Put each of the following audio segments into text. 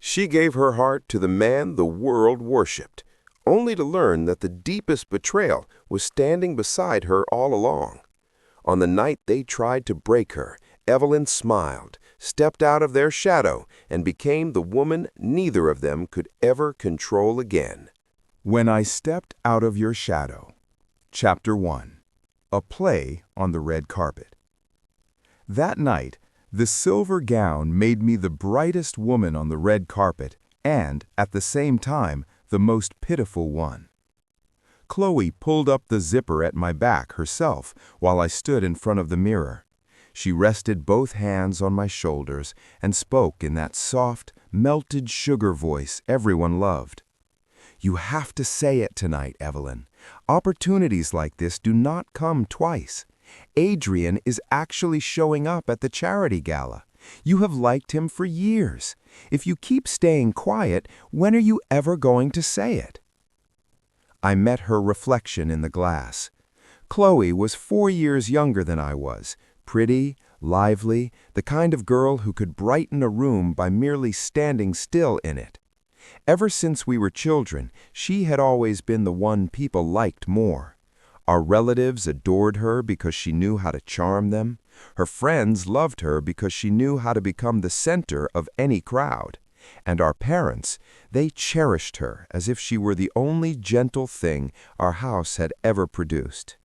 She gave her heart to the man the world worshipped, only to learn that the deepest betrayal was standing beside her all along. On the night they tried to break her, Evelyn smiled, stepped out of their shadow, and became the woman neither of them could ever control again. When I Stepped Out of Your Shadow. Chapter 1. A Play on the Red Carpet. That night, the silver gown made me the brightest woman on the red carpet and, at the same time, the most pitiful one. Chloe pulled up the zipper at my back herself while I stood in front of the mirror. She rested both hands on my shoulders and spoke in that soft, melted sugar voice everyone loved. "You have to say it tonight, Evelyn. Opportunities like this do not come twice. Adrian is actually showing up at the charity gala. You have liked him for years. If you keep staying quiet, when are you ever going to say it?" I met her reflection in the glass. Chloe was 4 years younger than I was, pretty, lively, the kind of girl who could brighten a room by merely standing still in it. Ever since we were children, she had always been the one people liked more. Our relatives adored her because she knew how to charm them. Her friends loved her because she knew how to become the center of any crowd. And our parents, they cherished her as if she were the only gentle thing our house had ever produced.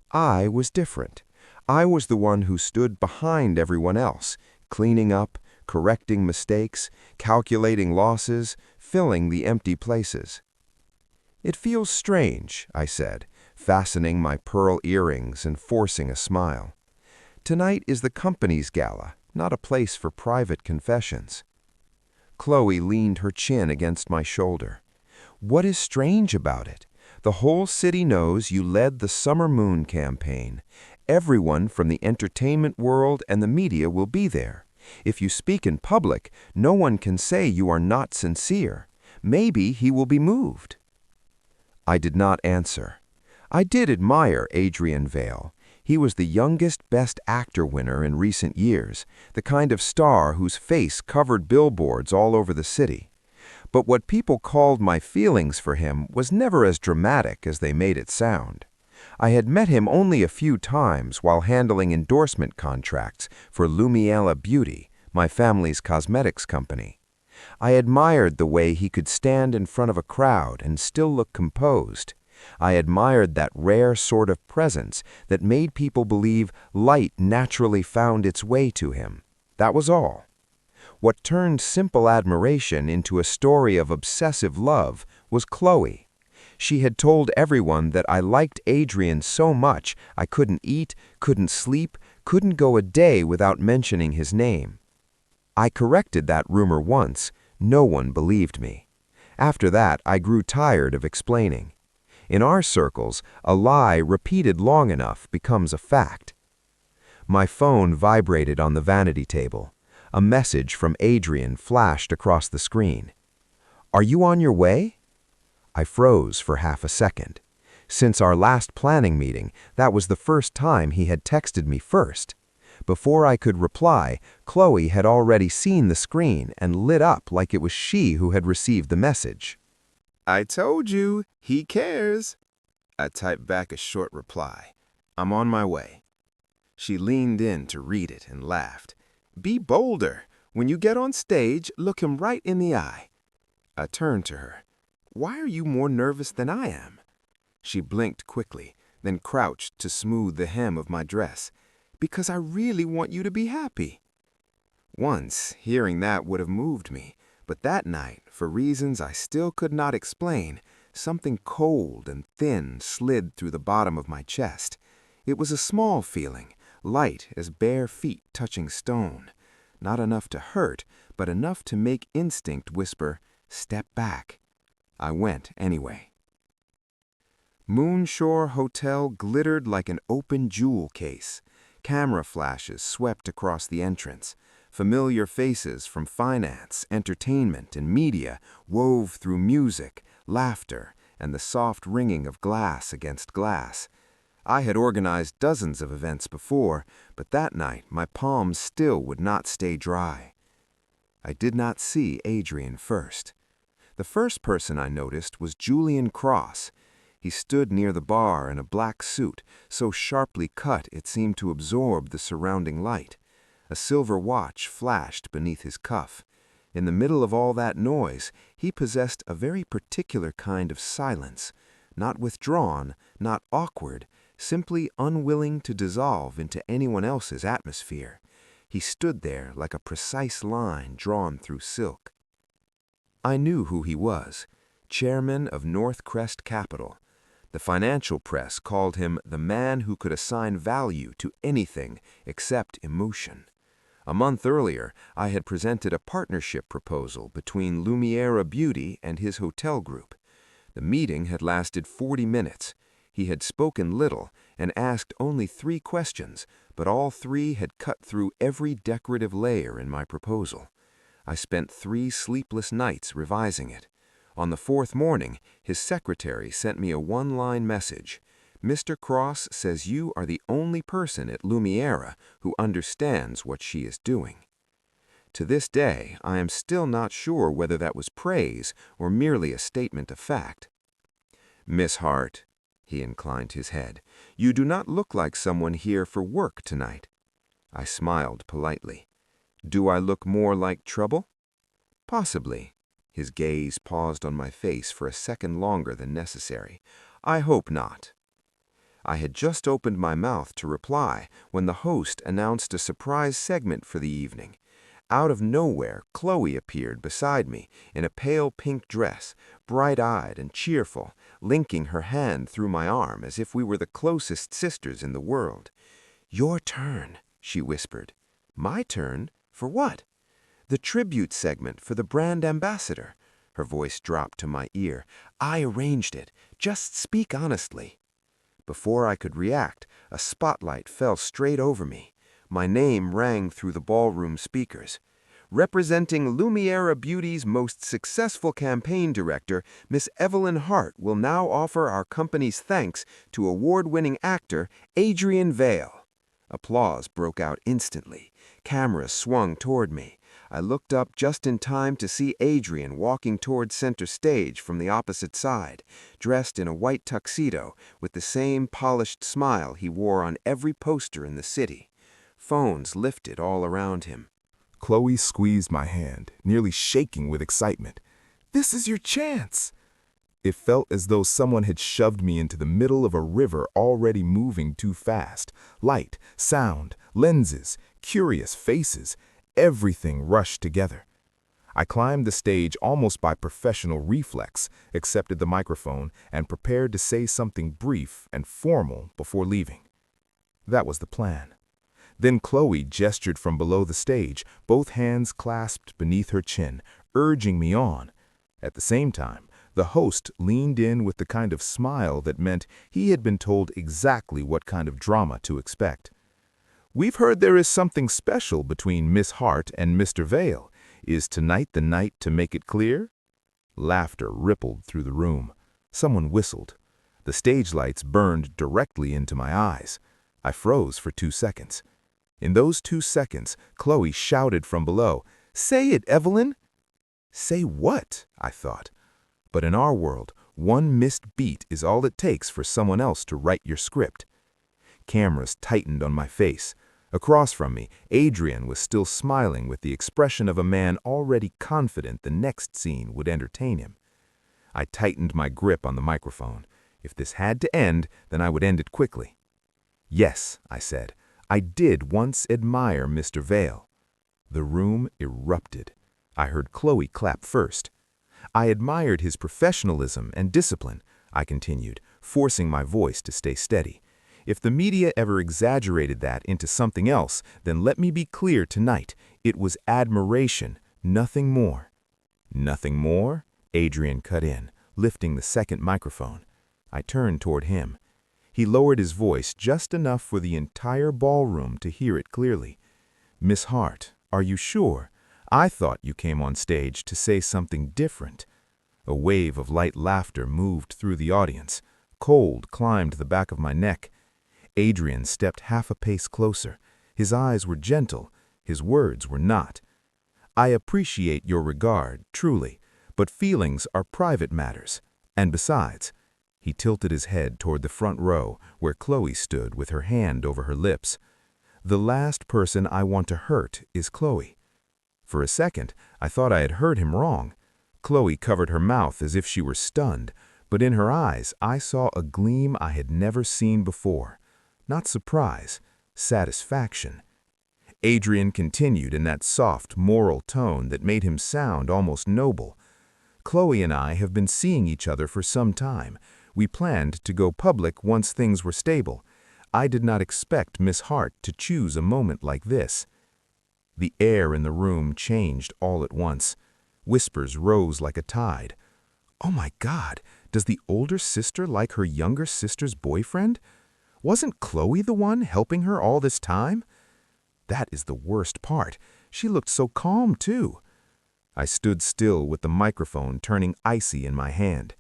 I was different. I was the one who stood behind everyone else, cleaning up, correcting mistakes, calculating losses, filling the empty places. "It feels strange," I said, fastening my pearl earrings and forcing a smile. "Tonight is the company's gala, not a place for private confessions." Chloe leaned her chin against my shoulder. "What is strange about it? The whole city knows you led the Summer Moon campaign. Everyone from the entertainment world and the media will be there. If you speak in public, no one can say you are not sincere. Maybe he will be moved." I did not answer. I did admire Adrian Vale. He was the youngest Best Actor winner in recent years, the kind of star whose face covered billboards all over the city. But what people called my feelings for him was never as dramatic as they made it sound. I had met him only a few times while handling endorsement contracts for Lumiela Beauty, my family's cosmetics company. I admired the way he could stand in front of a crowd and still look composed. I admired that rare sort of presence that made people believe light naturally found its way to him. That was all. What turned simple admiration into a story of obsessive love was Chloe. She had told everyone that I liked Adrian so much I couldn't eat, couldn't sleep, couldn't go a day without mentioning his name. I corrected that rumor once. No one believed me. After that, I grew tired of explaining. In our circles, a lie repeated long enough becomes a fact. My phone vibrated on the vanity table. A message from Adrian flashed across the screen. "Are you on your way?" I froze for half a second. Since our last planning meeting, that was the first time he had texted me first. Before I could reply, Chloe had already seen the screen and lit up like it was she who had received the message. "I told you, he cares." I typed back a short reply. "I'm on my way." She leaned in to read it and laughed. "Be bolder. When you get on stage, look him right in the eye." I turned to her. "Why are you more nervous than I am?" She blinked quickly, then crouched to smooth the hem of my dress. "Because I really want you to be happy." Once, hearing that would have moved me, but that night, for reasons I still could not explain, something cold and thin slid through the bottom of my chest. It was a small feeling, light as bare feet touching stone. Not enough to hurt, but enough to make instinct whisper, "Step back." I went anyway. Moonshore Hotel glittered like an open jewel case. Camera flashes swept across the entrance. Familiar faces from finance, entertainment, and media wove through music, laughter, and the soft ringing of glass against glass. I had organized dozens of events before, but that night my palms still would not stay dry. I did not see Adrian first. The first person I noticed was Julian Cross. He stood near the bar in a black suit, so sharply cut it seemed to absorb the surrounding light. A silver watch flashed beneath his cuff. In the middle of all that noise, he possessed a very particular kind of silence, not withdrawn, not awkward, simply unwilling to dissolve into anyone else's atmosphere. He stood there like a precise line drawn through silk. I knew who he was, chairman of North Crest Capital. The financial press called him the man who could assign value to anything except emotion. A month earlier, I had presented a partnership proposal between Lumiera Beauty and his hotel group. The meeting had lasted 40 minutes. He had spoken little and asked only 3 questions, but all 3 had cut through every decorative layer in my proposal. I spent 3 sleepless nights revising it. On the 4th morning, his secretary sent me a 1-line message. Mr. Cross says you are the only person at Lumiera who understands what she is doing. To this day, I am still not sure whether that was praise or merely a statement of fact. Miss Hart, he inclined his head, you do not look like someone here for work tonight. I smiled politely. Do I look more like trouble? Possibly. His gaze paused on my face for a second longer than necessary. I hope not. I had just opened my mouth to reply when the host announced a surprise segment for the evening. Out of nowhere, Chloe appeared beside me in a pale pink dress, bright-eyed and cheerful, linking her hand through my arm as if we were the closest sisters in the world. "Your turn," she whispered. "My turn? For what?" "The tribute segment for the brand ambassador." Her voice dropped to my ear. "I arranged it. Just speak honestly." Before I could react, a spotlight fell straight over me. My name rang through the ballroom speakers. "Representing Lumiera Beauty's most successful campaign director, Miss Evelyn Hart will now offer our company's thanks to award-winning actor Adrian Vale." Applause broke out instantly. Cameras swung toward me. I looked up just in time to see Adrian walking toward center stage from the opposite side, dressed in a white tuxedo with the same polished smile he wore on every poster in the city. Phones lifted all around him. Chloe squeezed my hand, nearly shaking with excitement. "This is your chance!" It felt as though someone had shoved me into the middle of a river already moving too fast. Light, sound, lenses, curious faces, everything rushed together. I climbed the stage almost by professional reflex, accepted the microphone, and prepared to say something brief and formal before leaving. That was the plan. Then Chloe gestured from below the stage, both hands clasped beneath her chin, urging me on. At the same time, the host leaned in with the kind of smile that meant he had been told exactly what kind of drama to expect. "We've heard there is something special between Miss Hart and Mr. Vale. Is tonight the night to make it clear?" Laughter rippled through the room. Someone whistled. The stage lights burned directly into my eyes. I froze for 2 seconds. In those 2 seconds, Chloe shouted from below, "Say it, Evelyn!" Say what? I thought. But in our world, one missed beat is all it takes for someone else to write your script. Cameras tightened on my face. Across from me, Adrian was still smiling with the expression of a man already confident the next scene would entertain him. I tightened my grip on the microphone. If this had to end, then I would end it quickly. "Yes," I said, "I did once admire Mr. Vale." The room erupted. I heard Chloe clap first. "I admired his professionalism and discipline," I continued, forcing my voice to stay steady. "If the media ever exaggerated that into something else, then let me be clear tonight. It was admiration, nothing more." "Nothing more?" Adrian cut in, lifting the second microphone. I turned toward him. He lowered his voice just enough for the entire ballroom to hear it clearly. "Miss Hart, are you sure? I thought you came on stage to say something different." A wave of light laughter moved through the audience. Cold climbed the back of my neck. Adrian stepped half a pace closer. His eyes were gentle. His words were not. I appreciate your regard, truly, but feelings are private matters. And besides, he tilted his head toward the front row where Chloe stood with her hand over her lips. The last person I want to hurt is Chloe. For a second, I thought I had heard him wrong. Chloe covered her mouth as if she were stunned, but in her eyes I saw a gleam I had never seen before. Not surprise, satisfaction. Adrian continued in that soft, moral tone that made him sound almost noble. Chloe and I have been seeing each other for some time. We planned to go public once things were stable. I did not expect Miss Hart to choose a moment like this. The air in the room changed all at once. Whispers rose like a tide. Oh my God, does the older sister like her younger sister's boyfriend? Wasn't Chloe the one helping her all this time? That is the worst part. She looked so calm, too. I stood still with the microphone turning icy in my hand.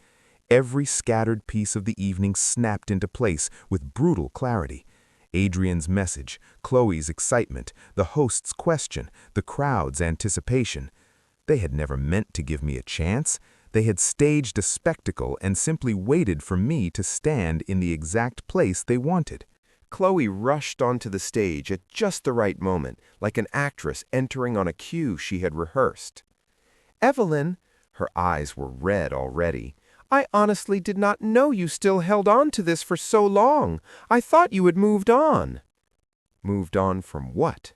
Every scattered piece of the evening snapped into place with brutal clarity. Adrian's message, Chloe's excitement, the host's question, the crowd's anticipation. They had never meant to give me a chance. They had staged a spectacle and simply waited for me to stand in the exact place they wanted. Chloe rushed onto the stage at just the right moment, like an actress entering on a cue she had rehearsed. "Evelyn," her eyes were red already, "I honestly did not know you still held on to this for so long. I thought you had moved on." Moved on from what?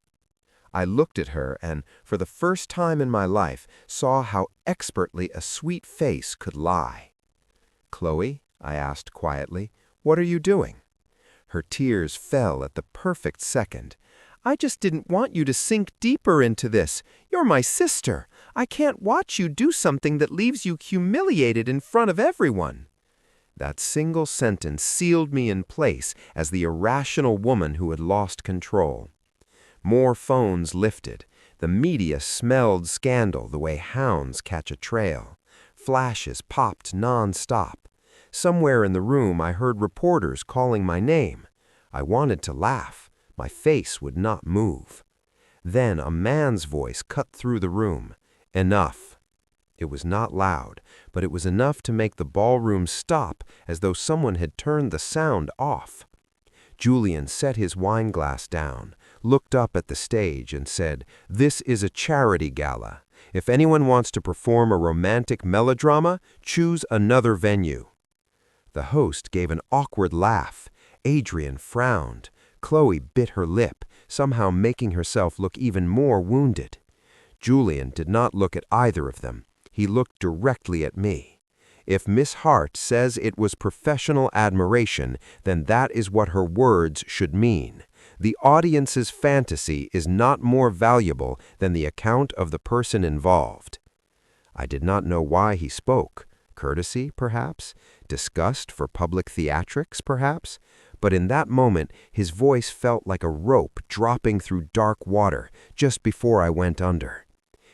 I looked at her and, for the first time in my life, saw how expertly a sweet face could lie. "Chloe," I asked quietly, "what are you doing?" Her tears fell at the perfect second. "I just didn't want you to sink deeper into this. You're my sister. I can't watch you do something that leaves you humiliated in front of everyone." That single sentence sealed me in place as the irrational woman who had lost control. More phones lifted. The media smelled scandal the way hounds catch a trail. Flashes popped non-stop. Somewhere in the room I heard reporters calling my name. I wanted to laugh. My face would not move. Then a man's voice cut through the room. "Enough." It was not loud, but it was enough to make the ballroom stop as though someone had turned the sound off. Julian set his wine glass down, looked up at the stage and said, "This is a charity gala. If anyone wants to perform a romantic melodrama, choose another venue." The host gave an awkward laugh. Adrian frowned. Chloe bit her lip, somehow making herself look even more wounded. Julian did not look at either of them. He looked directly at me. If Miss Hart says it was professional admiration, then that is what her words should mean. The audience's fantasy is not more valuable than the account of the person involved. I did not know why he spoke. Courtesy, perhaps? Disgust for public theatrics, perhaps? But in that moment, his voice felt like a rope dropping through dark water just before I went under.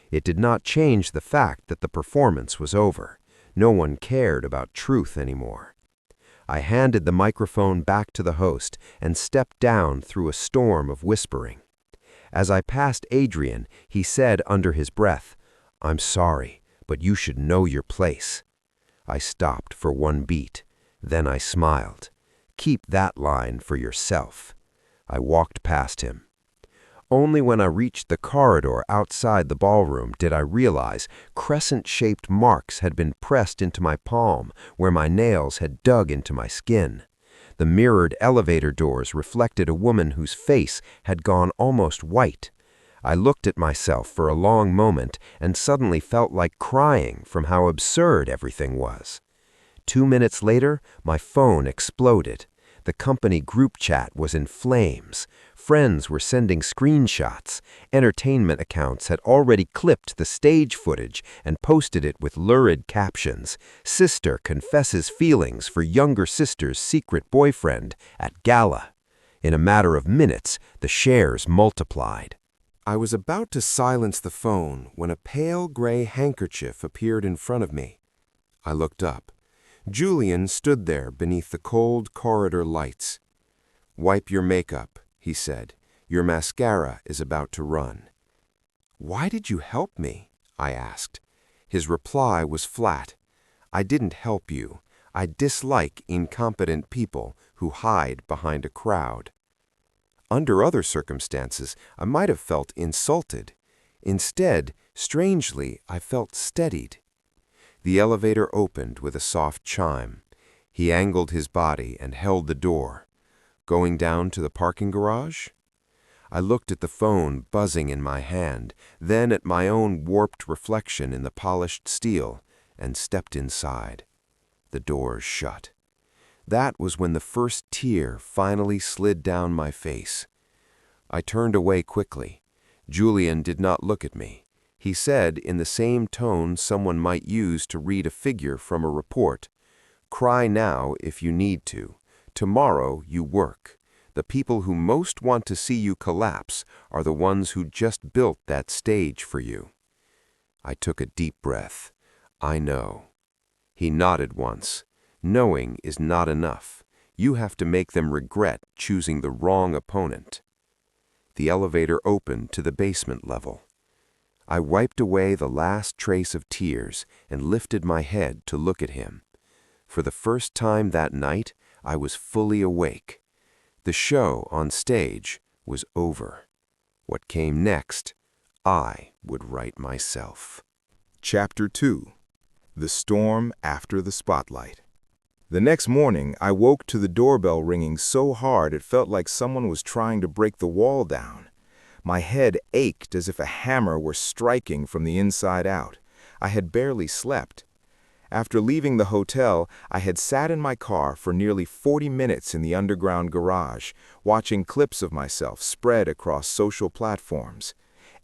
It did not change the fact that the performance was over. No one cared about truth anymore. I handed the microphone back to the host and stepped down through a storm of whispering. As I passed Adrian, he said under his breath, "I'm sorry, but you should know your place." I stopped for one beat. Then I smiled. "Keep that line for yourself." I walked past him. Only when I reached the corridor outside the ballroom did I realize crescent-shaped marks had been pressed into my palm where my nails had dug into my skin. The mirrored elevator doors reflected a woman whose face had gone almost white. I looked at myself for a long moment and suddenly felt like crying from how absurd everything was. 2 minutes later, my phone exploded. The company group chat was in flames. Friends were sending screenshots. Entertainment accounts had already clipped the stage footage and posted it with lurid captions. "Sister confesses feelings for younger sister's secret boyfriend at gala." In a matter of minutes, the shares multiplied. I was about to silence the phone when a pale gray handkerchief appeared in front of me. I looked up. Julian stood there beneath the cold corridor lights. "Wipe your makeup," he said. "Your mascara is about to run." "Why did you help me?" I asked. His reply was flat. "I didn't help you. I dislike incompetent people who hide behind a crowd." Under other circumstances, I might have felt insulted. Instead, strangely, I felt steadied. The elevator opened with a soft chime. He angled his body and held the door. Going down to the parking garage? I looked at the phone buzzing in my hand, then at my own warped reflection in the polished steel, and stepped inside. The doors shut. That was when the first tear finally slid down my face. I turned away quickly. Julian did not look at me. He said, in the same tone someone might use to read a figure from a report, "Cry now if you need to. Tomorrow you work. The people who most want to see you collapse are the ones who just built that stage for you." I took a deep breath. "I know." He nodded once. "Knowing is not enough. You have to make them regret choosing the wrong opponent." The elevator opened to the basement level. I wiped away the last trace of tears and lifted my head to look at him. For the first time that night, I was fully awake. The show on stage was over. What came next, I would write myself. Chapter 2. The Storm After the Spotlight. The next morning, I woke to the doorbell ringing so hard it felt like someone was trying to break the wall down. My head ached as if a hammer were striking from the inside out. I had barely slept. After leaving the hotel, I had sat in my car for nearly 40 minutes in the underground garage, watching clips of myself spread across social platforms.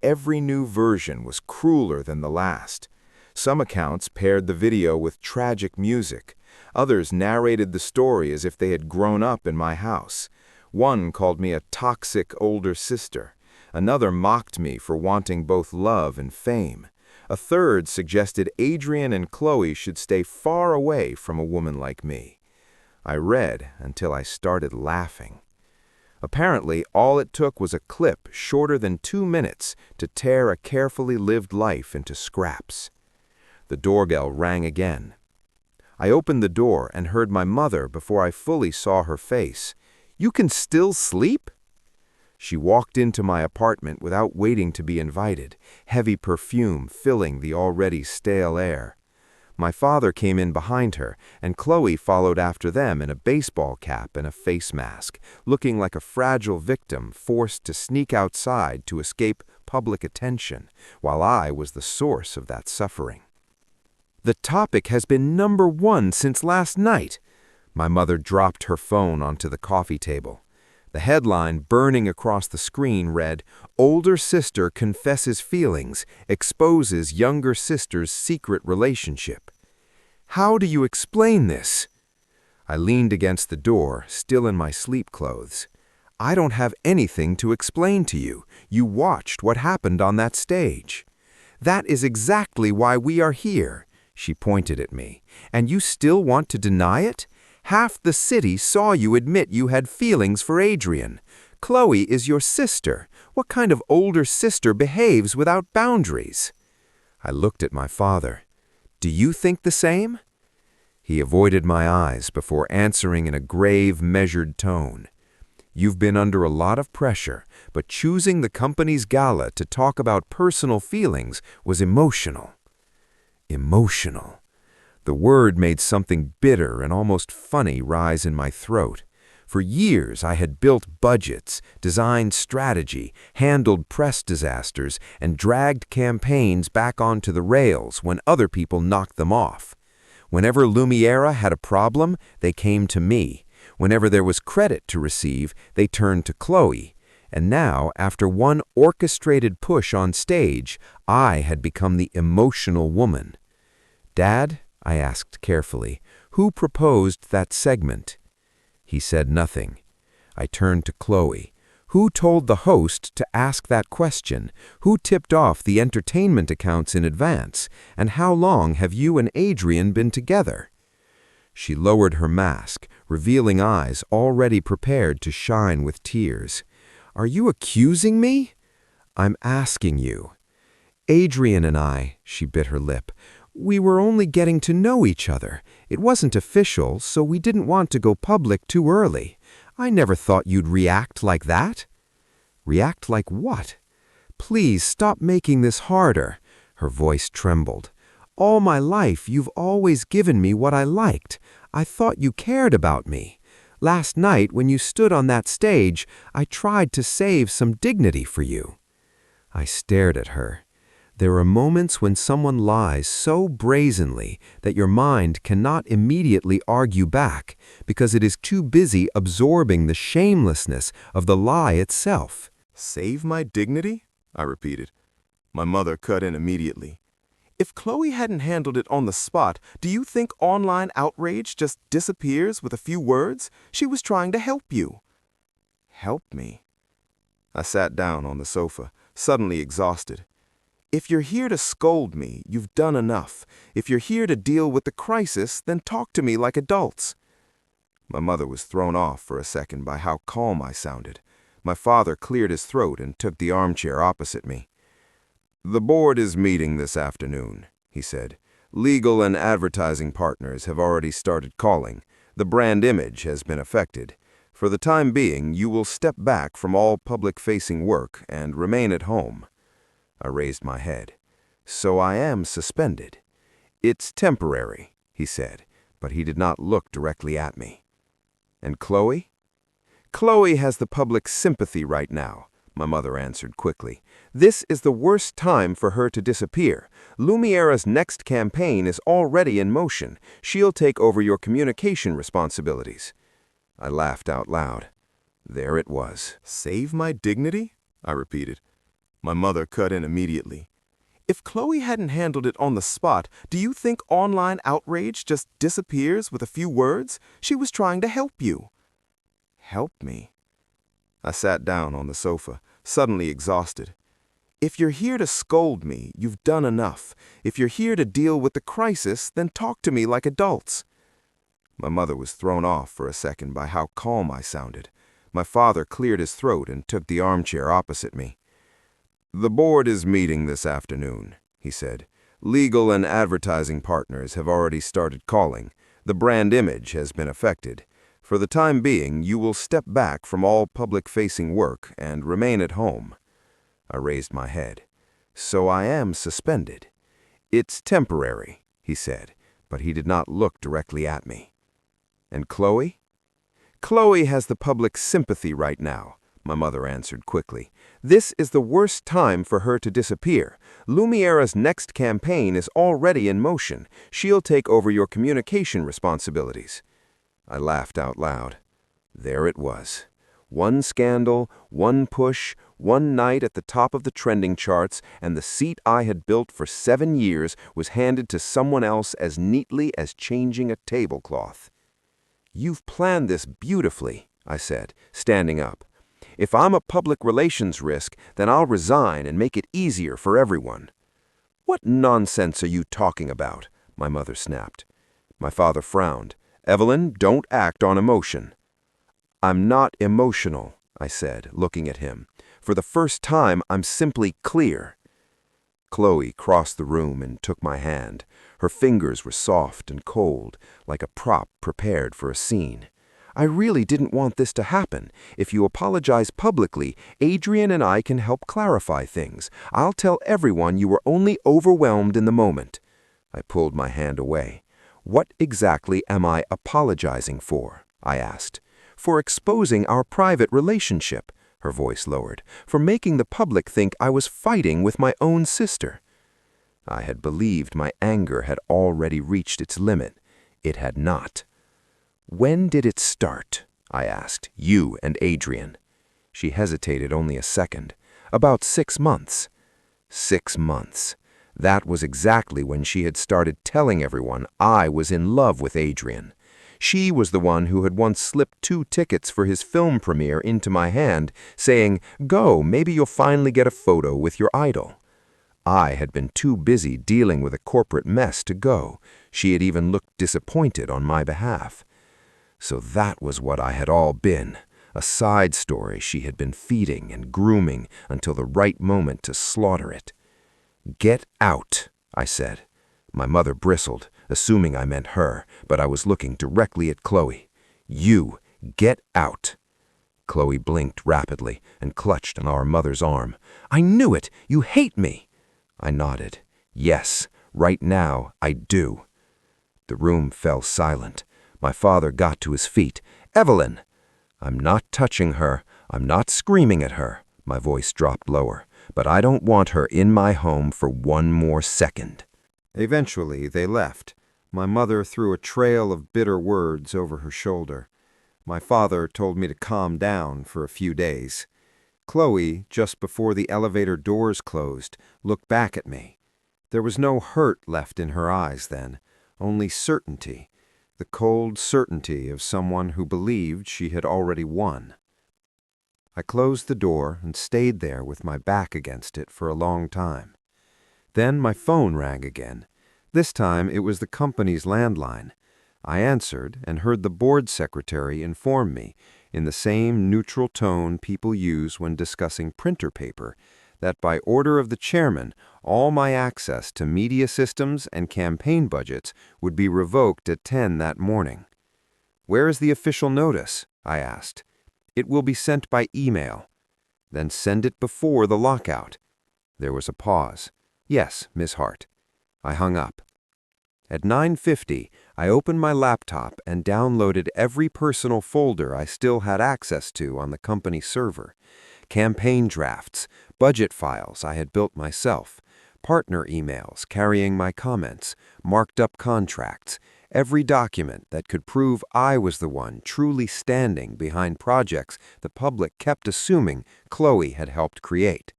Every new version was crueler than the last. Some accounts paired the video with tragic music. Others narrated the story as if they had grown up in my house. One called me a toxic older sister. Another mocked me for wanting both love and fame. A third suggested Adrian and Chloe should stay far away from a woman like me. I read until I started laughing. Apparently, all it took was a clip shorter than 2 minutes to tear a carefully lived life into scraps. The doorbell rang again. I opened the door and heard my mother before I fully saw her face. "You can still sleep?" She walked into my apartment without waiting to be invited, heavy perfume filling the already stale air. My father came in behind her, and Chloe followed after them in a baseball cap and a face mask, looking like a fragile victim forced to sneak outside to escape public attention, while I was the source of that suffering. "The topic has been #1 since last night." My mother dropped her phone onto the coffee table. The headline burning across the screen read, "Older Sister Confesses Feelings, Exposes Younger Sister's Secret Relationship." How do you explain this? I leaned against the door, still in my sleep clothes. I don't have anything to explain to you. You watched what happened on that stage. That is exactly why we are here, she pointed at me. And you still want to deny it? Half the city saw you admit you had feelings for Adrian. Chloe is your sister. What kind of older sister behaves without boundaries? I looked at my father. Do you think the same? He avoided my eyes before answering in a grave, measured tone. You've been under a lot of pressure, but choosing the company's gala to talk about personal feelings was emotional. Emotional. The word made something bitter and almost funny rise in my throat. For years, I had built budgets, designed strategy, handled press disasters, and dragged campaigns back onto the rails when other people knocked them off. Whenever Lumiera had a problem, they came to me. Whenever there was credit to receive, they turned to Chloe. And now, after one orchestrated push on stage, I had become the emotional woman. Dad, I asked carefully, who proposed that segment? He said nothing. I turned to Chloe. Who told the host to ask that question? Who tipped off the entertainment accounts in advance? And how long have you and Adrian been together? She lowered her mask, revealing eyes already prepared to shine with tears. Are you accusing me? I'm asking you. Adrian and I, she bit her lip, we were only getting to know each other. It wasn't official, so we didn't want to go public too early. I never thought you'd react like that." "React like what?" "Please stop making this harder." Her voice trembled. "All my life, you've always given me what I liked. I thought you cared about me. Last night, when you stood on that stage, I tried to save some dignity for you." I stared at her. There are moments when someone lies so brazenly that your mind cannot immediately argue back because it is too busy absorbing the shamelessness of the lie itself. "Save my dignity?" I repeated. My mother cut in immediately. "If Chloe hadn't handled it on the spot, do you think online outrage just disappears with a few words? She was trying to help you." Help me? I sat down on the sofa, suddenly exhausted. "If you're here to scold me, you've done enough. If you're here to deal with the crisis, then talk to me like adults." My mother was thrown off for a second by how calm I sounded. My father cleared his throat and took the armchair opposite me. "The board is meeting this afternoon," he said. "Legal and advertising partners have already started calling. The brand image has been affected. For the time being, you will step back from all public-facing work and remain at home." I raised my head. "So I am suspended." "It's temporary," he said, but he did not look directly at me. "And Chloe?" "Chloe has the public's sympathy right now," my mother answered quickly. "This is the worst time for her to disappear. Lumiera's next campaign is already in motion. She'll take over your communication responsibilities." I laughed out loud. There it was. "Save my dignity?" I repeated. My mother cut in immediately. "If Chloe hadn't handled it on the spot, do you think online outrage just disappears with a few words? She was trying to help you." Help me? I sat down on the sofa, suddenly exhausted. "If you're here to scold me, you've done enough. If you're here to deal with the crisis, then talk to me like adults." My mother was thrown off for a second by how calm I sounded. My father cleared his throat and took the armchair opposite me. "The board is meeting this afternoon," he said. "Legal and advertising partners have already started calling. The brand image has been affected. For the time being, you will step back from all public-facing work and remain at home." I raised my head. "So I am suspended." "It's temporary," he said, but he did not look directly at me. "And Chloe?" "Chloe has the public's sympathy right now," my mother answered quickly. "This is the worst time for her to disappear. Lumiera's next campaign is already in motion. She'll take over your communication responsibilities." I laughed out loud. There it was. One scandal, one push, one night at the top of the trending charts, and the seat I had built for 7 years was handed to someone else as neatly as changing a tablecloth. "You've planned this beautifully," I said, standing up. "If I'm a public relations risk, then I'll resign and make it easier for everyone." "What nonsense are you talking about?" my mother snapped. My father frowned. "Evelyn, don't act on emotion." "I'm not emotional," I said, looking at him. "For the first time, I'm simply clear." Chloe crossed the room and took my hand. Her fingers were soft and cold, like a prop prepared for a scene. "I really didn't want this to happen. If you apologize publicly, Adrian and I can help clarify things. I'll tell everyone you were only overwhelmed in the moment." I pulled my hand away. "What exactly am I apologizing for?" I asked. "For exposing our private relationship," her voice lowered, "for making the public think I was fighting with my own sister." I had believed my anger had already reached its limit. It had not. "When did it start?" I asked. "You and Adrian." She hesitated only a second. "About 6 months." 6 months. That was exactly when she had started telling everyone I was in love with Adrian. She was the one who had once slipped 2 tickets for his film premiere into my hand, saying, "Go, maybe you'll finally get a photo with your idol." I had been too busy dealing with a corporate mess to go. She had even looked disappointed on my behalf. So that was what I had all been, a side story she had been feeding and grooming until the right moment to slaughter it. "Get out," I said. My mother bristled, assuming I meant her, but I was looking directly at Chloe. "You, get out." Chloe blinked rapidly and clutched on our mother's arm. "I knew it! You hate me!" I nodded. "Yes, right now I do." The room fell silent. My father got to his feet. "Evelyn!" "I'm not touching her. I'm not screaming at her." My voice dropped lower. "But I don't want her in my home for one more second." Eventually, they left. My mother threw a trail of bitter words over her shoulder. My father told me to calm down for a few days. Chloe, just before the elevator doors closed, looked back at me. There was no hurt left in her eyes then, only certainty, the cold certainty of someone who believed she had already won. I closed the door and stayed there with my back against it for a long time. Then my phone rang again. This time it was the company's landline. I answered and heard the board secretary inform me, in the same neutral tone people use when discussing printer paper, that by order of the chairman, all my access to media systems and campaign budgets would be revoked at 10 that morning. "Where is the official notice?" I asked. "It will be sent by email." "Then send it before the lockout." There was a pause. "Yes, Miss Hart." I hung up. At 9:50, I opened my laptop and downloaded every personal folder I still had access to on the company server. Campaign drafts, budget files I had built myself, partner emails carrying my comments, marked up contracts, every document that could prove I was the one truly standing behind projects the public kept assuming Chloe had helped create.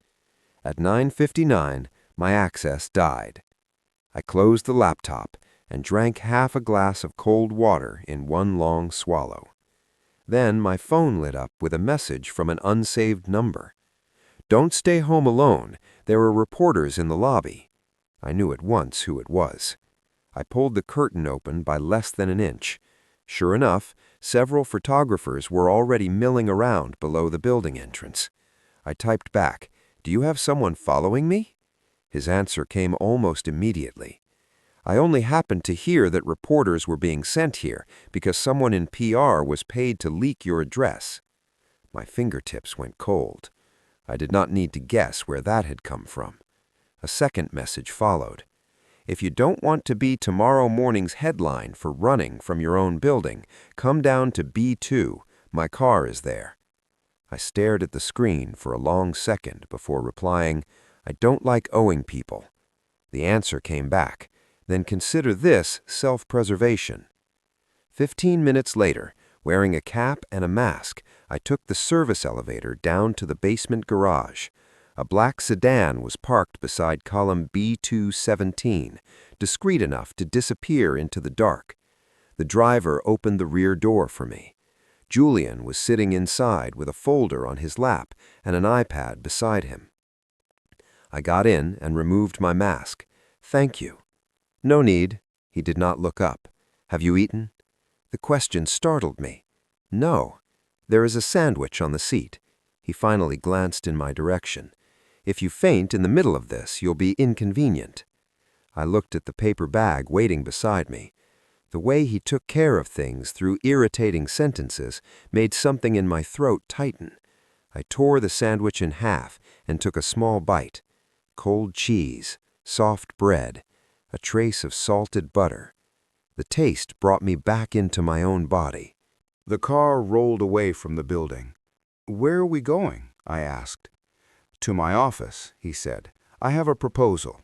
At 9:59, my access died. I closed the laptop and drank half a glass of cold water in one long swallow. Then my phone lit up with a message from an unsaved number. "Don't stay home alone. There are reporters in the lobby." I knew at once who it was. I pulled the curtain open by less than an inch. Sure enough, several photographers were already milling around below the building entrance. I typed back, "Do you have someone following me?" His answer came almost immediately. "I only happened to hear that reporters were being sent here because someone in PR was paid to leak your address." My fingertips went cold. I did not need to guess where that had come from. A second message followed. "If you don't want to be tomorrow morning's headline for running from your own building, come down to B2. My car is there." I stared at the screen for a long second before replying, "I don't like owing people." The answer came back, "Then consider this self-preservation." 15 minutes later, wearing a cap and a mask, I took the service elevator down to the basement garage. A black sedan was parked beside column B217, discreet enough to disappear into the dark. The driver opened the rear door for me. Julian was sitting inside with a folder on his lap and an iPad beside him. I got in and removed my mask. "Thank you." "No need." He did not look up. "Have you eaten?" The question startled me. "No." "There is a sandwich on the seat." He finally glanced in my direction. "If you faint in the middle of this, you'll be inconvenient." I looked at the paper bag waiting beside me. The way he took care of things through irritating sentences made something in my throat tighten. I tore the sandwich in half and took a small bite. Cold cheese, soft bread, a trace of salted butter. The taste brought me back into my own body. The car rolled away from the building. "Where are we going?" I asked. "To my office," he said. "I have a proposal."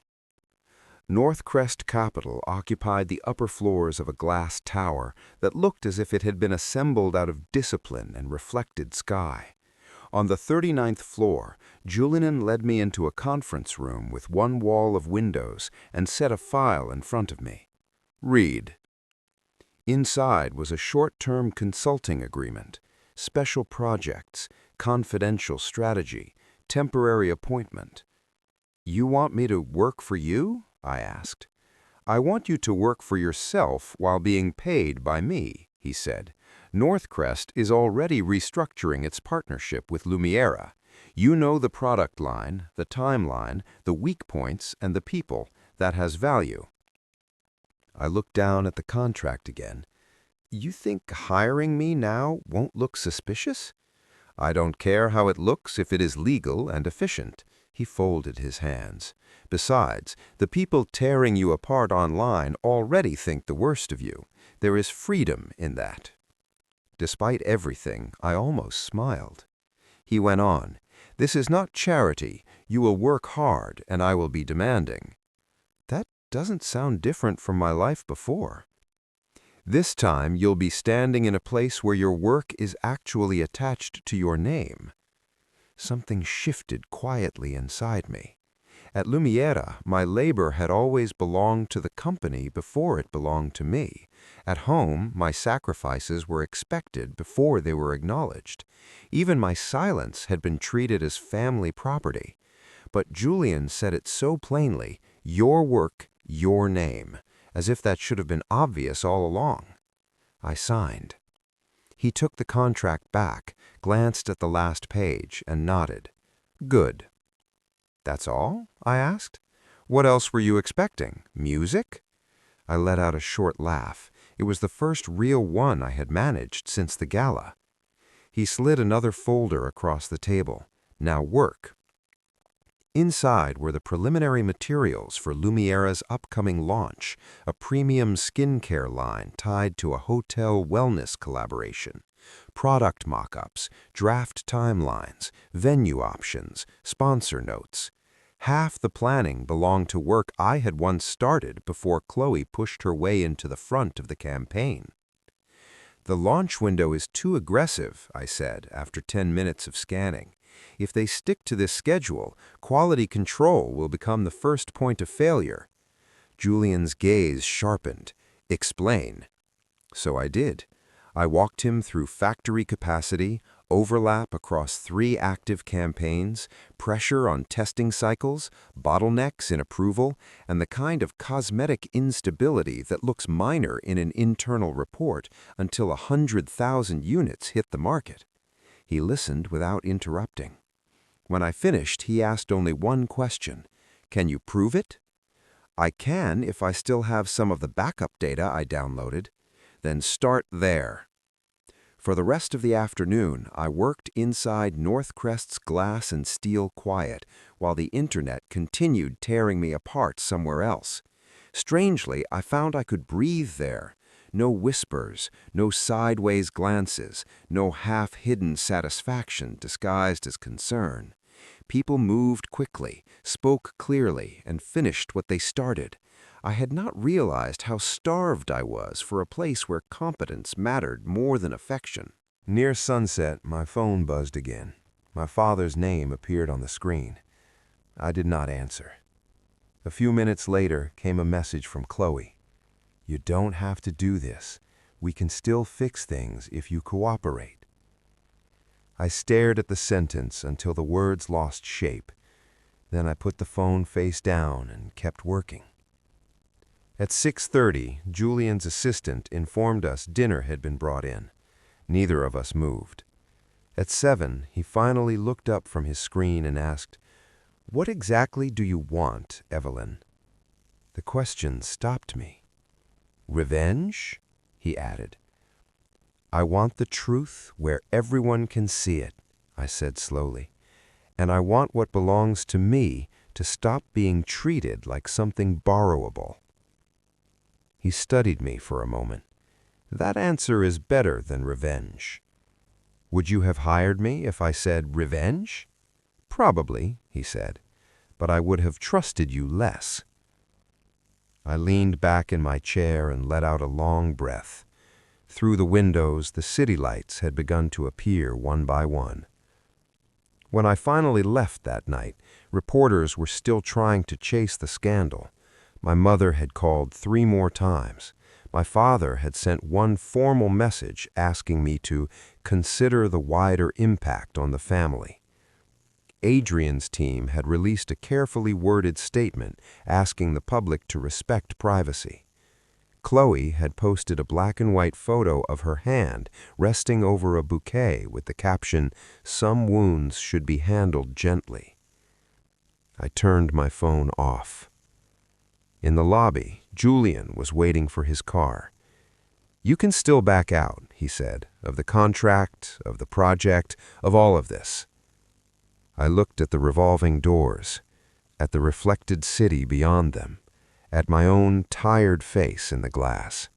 North Crest Capital occupied the upper floors of a glass tower that looked as if it had been assembled out of discipline and reflected sky. On the 39th floor, Julian led me into a conference room with one wall of windows and set a file in front of me. "Read." Inside was a short-term consulting agreement, special projects, confidential strategy, temporary appointment. "You want me to work for you?" I asked. "I want you to work for yourself while being paid by me," he said. "North Crest is already restructuring its partnership with Lumiera. You know the product line, the timeline, the weak points, and the people. That has value. I looked down at the contract again. You think hiring me now won't look suspicious? I don't care how it looks if it is legal and efficient. He folded his hands. Besides, the people tearing you apart online already think the worst of you. There is freedom in that. Despite everything, I almost smiled. He went on, "This is not charity. You will work hard, and I will be demanding." That doesn't sound different from my life before. This time, you'll be standing in a place where your work is actually attached to your name. Something shifted quietly inside me. At Lumiera, my labor had always belonged to the company before it belonged to me. At home, my sacrifices were expected before they were acknowledged. Even my silence had been treated as family property. But Julian said it so plainly, "Your work, your name," as if that should have been obvious all along. I signed. He took the contract back, glanced at the last page, and nodded. "Good." "That's all?" I asked. "What else were you expecting? Music?" I let out a short laugh. It was the first real one I had managed since the gala. He slid another folder across the table. "Now work." Inside were the preliminary materials for Lumiera's upcoming launch, a premium skincare line tied to a hotel wellness collaboration, product mock-ups, draft timelines, venue options, sponsor notes. Half the planning belonged to work I had once started before Chloe pushed her way into the front of the campaign. "The launch window is too aggressive," I said after 10 minutes of scanning. "If they stick to this schedule, quality control will become the first point of failure." Julian's gaze sharpened. "Explain." So I did. I walked him through factory capacity, overlap across 3 active campaigns, pressure on testing cycles, bottlenecks in approval, and the kind of cosmetic instability that looks minor in an internal report until 100,000 units hit the market. He listened without interrupting. When I finished, he asked only one question. "Can you prove it?" "I can if I still have some of the backup data I downloaded." "Then start there." For the rest of the afternoon, I worked inside Northcrest's glass and steel quiet, while the internet continued tearing me apart somewhere else. Strangely, I found I could breathe there. No whispers, no sideways glances, no half-hidden satisfaction disguised as concern. People moved quickly, spoke clearly, and finished what they started. I had not realized how starved I was for a place where competence mattered more than affection. Near sunset, my phone buzzed again. My father's name appeared on the screen. I did not answer. A few minutes later came a message from Chloe. "You don't have to do this. We can still fix things if you cooperate." I stared at the sentence until the words lost shape. Then I put the phone face down and kept working. At 6:30, Julian's assistant informed us dinner had been brought in. Neither of us moved. At 7, he finally looked up from his screen and asked, "What exactly do you want, Evelyn?" The question stopped me. "Revenge?" he added. "I want the truth where everyone can see it," I said slowly. "And I want what belongs to me to stop being treated like something borrowable." He studied me for a moment. "That answer is better than revenge." "Would you have hired me if I said revenge?" "Probably," he said, "but I would have trusted you less." I leaned back in my chair and let out a long breath. Through the windows, the city lights had begun to appear one by one. When I finally left that night, reporters were still trying to chase the scandal. My mother had called 3 more times. My father had sent one formal message asking me to consider the wider impact on the family. Adrian's team had released a carefully worded statement asking the public to respect privacy. Chloe had posted a black and white photo of her hand resting over a bouquet with the caption, "Some wounds should be handled gently." I turned my phone off. In the lobby, Julian was waiting for his car. "You can still back out," he said, "of the contract, of the project, of all of this." I looked at the revolving doors, at the reflected city beyond them, at my own tired face in the glass.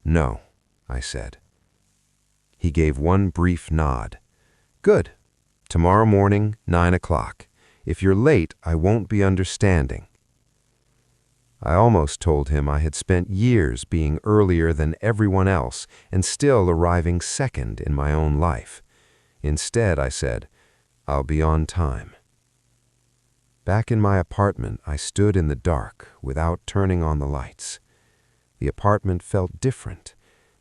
"No," I said. He gave one brief nod. "Good. Tomorrow morning, 9 o'clock. If you're late, I won't be understanding." I almost told him I had spent years being earlier than everyone else and still arriving second in my own life. Instead, I said, "I'll be on time." Back in my apartment, I stood in the dark without turning on the lights. The apartment felt different,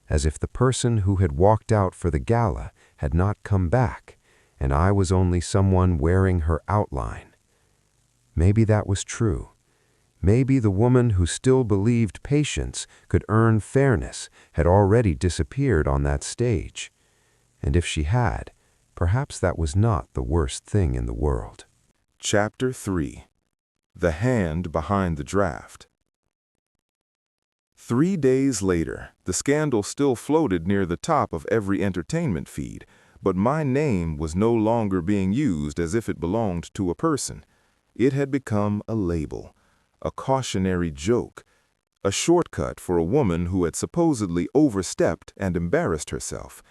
as if the person who had walked out for the gala had not come back, and I was only someone wearing her outline. Maybe that was true. Maybe the woman who still believed patience could earn fairness had already disappeared on that stage. And if she had, perhaps that was not the worst thing in the world. Chapter 3. The Hand Behind the Draft. 3 days later, the scandal still floated near the top of every entertainment feed, but my name was no longer being used as if it belonged to a person. It had become a label, a cautionary joke, a shortcut for a woman who had supposedly overstepped and embarrassed herself.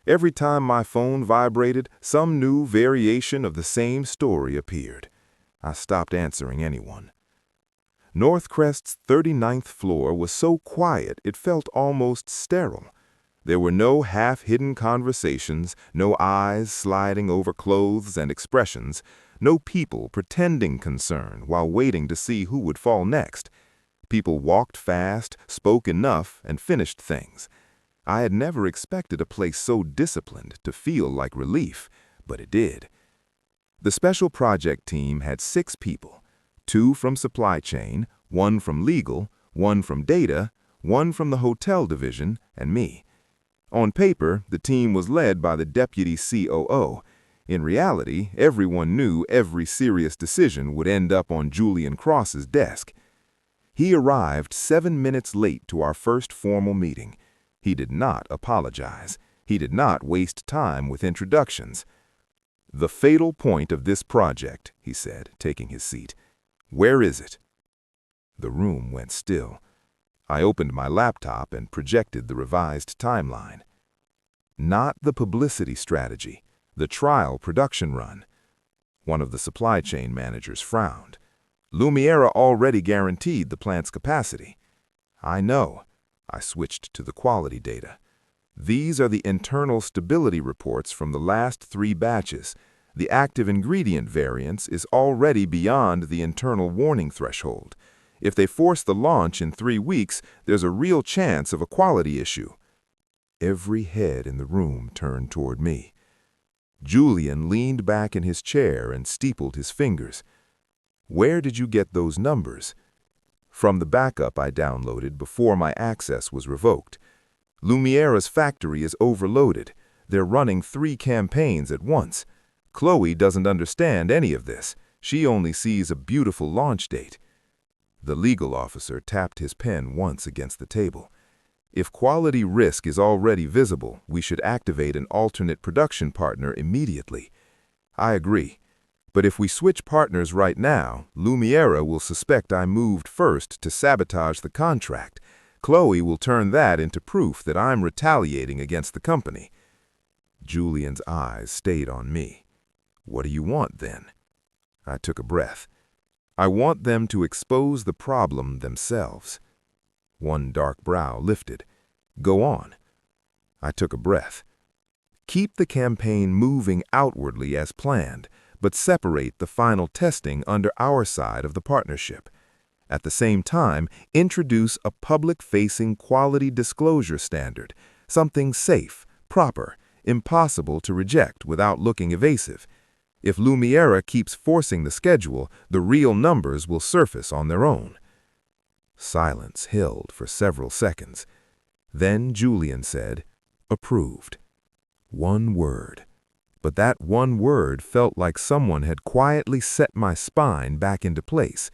Every time my phone vibrated, some new variation of the same story appeared. I stopped answering anyone. Northcrest's 39th floor was so quiet it felt almost sterile. There were no half-hidden conversations, no eyes sliding over clothes and expressions, no people pretending concern while waiting to see who would fall next. People walked fast, spoke enough, and finished things. I had never expected a place so disciplined to feel like relief, but it did. The special project team had 6 people, 2 from supply chain, 1 from legal, 1 from data, 1 from the hotel division, and me. On paper, the team was led by the deputy COO. In reality, everyone knew every serious decision would end up on Julian Cross's desk. He arrived 7 minutes late to our first formal meeting. He did not apologize. He did not waste time with introductions. "The fatal point of this project," he said, taking his seat. "Where is it?" The room went still. I opened my laptop and projected the revised timeline. Not the publicity strategy, the trial production run. One of the supply chain managers frowned. Lumiera already guaranteed the plant's capacity. "I know." I switched to the quality data. "These are the internal stability reports from the last 3 batches. The active ingredient variance is already beyond the internal warning threshold. If they force the launch in 3 weeks, there's a real chance of a quality issue." Every head in the room turned toward me. Julian leaned back in his chair and steepled his fingers. "Where did you get those numbers?" "From the backup I downloaded before my access was revoked. Lumiera's factory is overloaded. They're running 3 campaigns at once. Chloe doesn't understand any of this. She only sees a beautiful launch date." The legal officer tapped his pen once against the table. "If quality risk is already visible, we should activate an alternate production partner immediately." "I agree. But if we switch partners right now, Lumiera will suspect I moved first to sabotage the contract. Chloe will turn that into proof that I'm retaliating against the company." Julian's eyes stayed on me. "What do you want, then?" I took a breath. "I want them to expose the problem themselves." One dark brow lifted. "Go on." I took a breath. "Keep the campaign moving outwardly as planned, but separate the final testing under our side of the partnership. At the same time, introduce a public-facing quality disclosure standard, something safe, proper, impossible to reject without looking evasive. If Lumiera keeps forcing the schedule, the real numbers will surface on their own." Silence held for several seconds. Then Julian said, "Approved." One word. But that one word felt like someone had quietly set my spine back into place.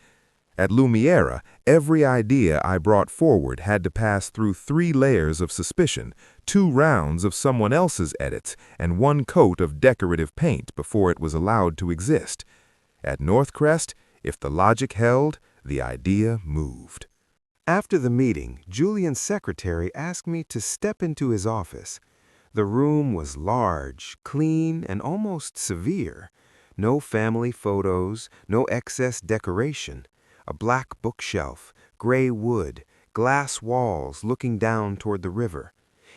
At Lumiera, every idea I brought forward had to pass through 3 layers of suspicion, 2 rounds of someone else's edits, and 1 coat of decorative paint before it was allowed to exist. At Northcrest, if the logic held, the idea moved. After the meeting, Julian's secretary asked me to step into his office. The room was large, clean, and almost severe. No family photos, no excess decoration. A black bookshelf, gray wood, glass walls looking down toward the river.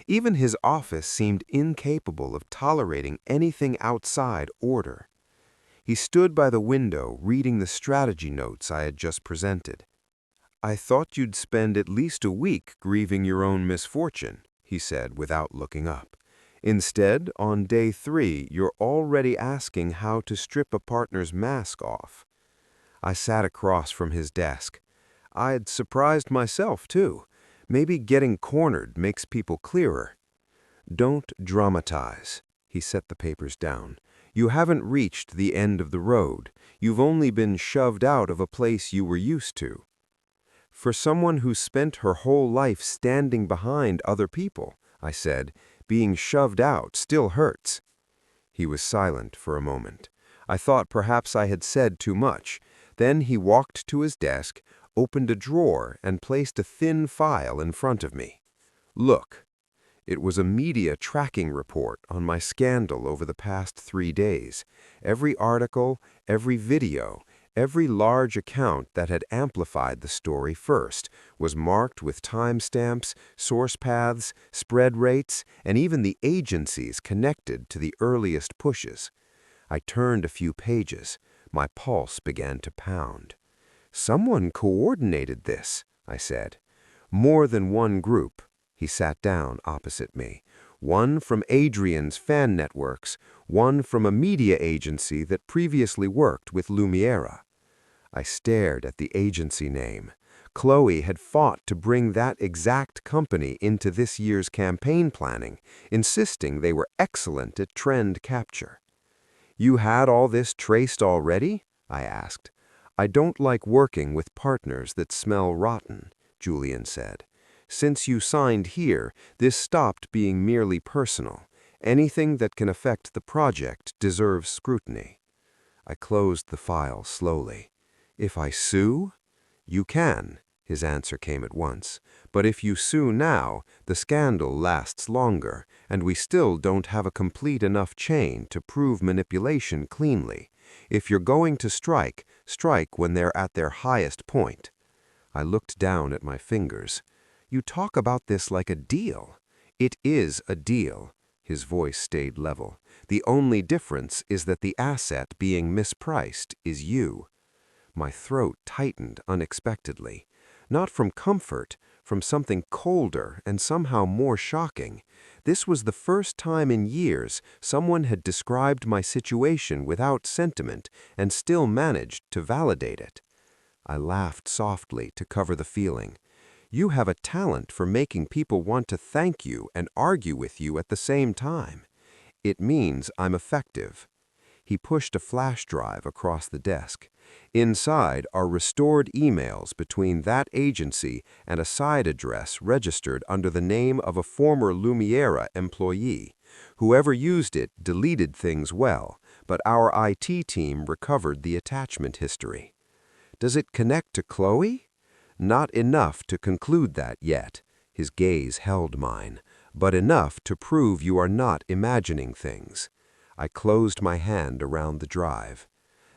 Even his office seemed incapable of tolerating anything outside order. He stood by the window reading the strategy notes I had just presented. "I thought you'd spend at least a week grieving your own misfortune," he said without looking up. "Instead, on day 3, you're already asking how to strip a partner's mask off." I sat across from his desk. I'd surprised myself, too. Maybe getting cornered makes people clearer. "Don't dramatize." He set the papers down. "You haven't reached the end of the road. You've only been shoved out of a place you were used to." "For someone who spent her whole life standing behind other people," I said, "being shoved out still hurts." He was silent for a moment. I thought perhaps I had said too much. Then he walked to his desk, opened a drawer, and placed a thin file in front of me. "Look." It was a media tracking report on my scandal over the past 3 days. Every article, every video, every large account that had amplified the story first was marked with timestamps, source paths, spread rates, and even the agencies connected to the earliest pushes. I turned a few pages. My pulse began to pound. "Someone coordinated this," I said. "More than one group." He sat down opposite me. "One from Adrian's fan networks, one from a media agency that previously worked with Lumiera." I stared at the agency name. Chloe had fought to bring that exact company into this year's campaign planning, insisting they were excellent at trend capture. "You had all this traced already?" I asked. "I don't like working with partners that smell rotten," Julian said. "Since you signed here, this stopped being merely personal. Anything that can affect the project deserves scrutiny." I closed the file slowly. "If I sue?" "You can," his answer came at once. "But if you sue now, the scandal lasts longer, and we still don't have a complete enough chain to prove manipulation cleanly. If you're going to strike, strike when they're at their highest point." I looked down at my fingers. "You talk about this like a deal." "It is a deal." His voice stayed level. "The only difference is that the asset being mispriced is you." My throat tightened unexpectedly. Not from comfort, from something colder and somehow more shocking. This was the first time in years someone had described my situation without sentiment and still managed to validate it. I laughed softly to cover the feeling. "You have a talent for making people want to thank you and argue with you at the same time. It means I'm effective." He pushed a flash drive across the desk. Inside are restored emails between that agency and a side address registered under the name of a former Lumiera employee. Whoever used it deleted things well, but our IT team recovered the attachment history. "Does it connect to Chloe?" "Not enough to conclude that yet." His gaze held mine. "But enough to prove you are not imagining things." I closed my hand around the drive.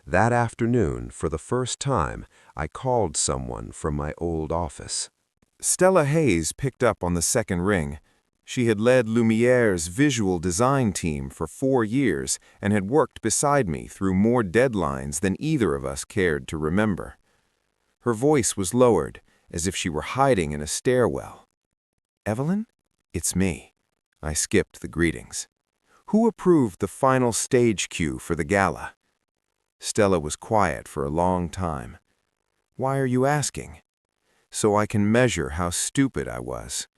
That afternoon, for the first time, I called someone from my old office. Stella Hayes picked up on the second ring. She had led Lumiere's visual design team for 4 years and had worked beside me through more deadlines than either of us cared to remember. Her voice was lowered, as if she were hiding in a stairwell. "Evelyn? It's me." I skipped the greetings. "Who approved the final stage cue for the gala?" Stella was quiet for a long time. "Why are you asking?" so I can measure how stupid I was.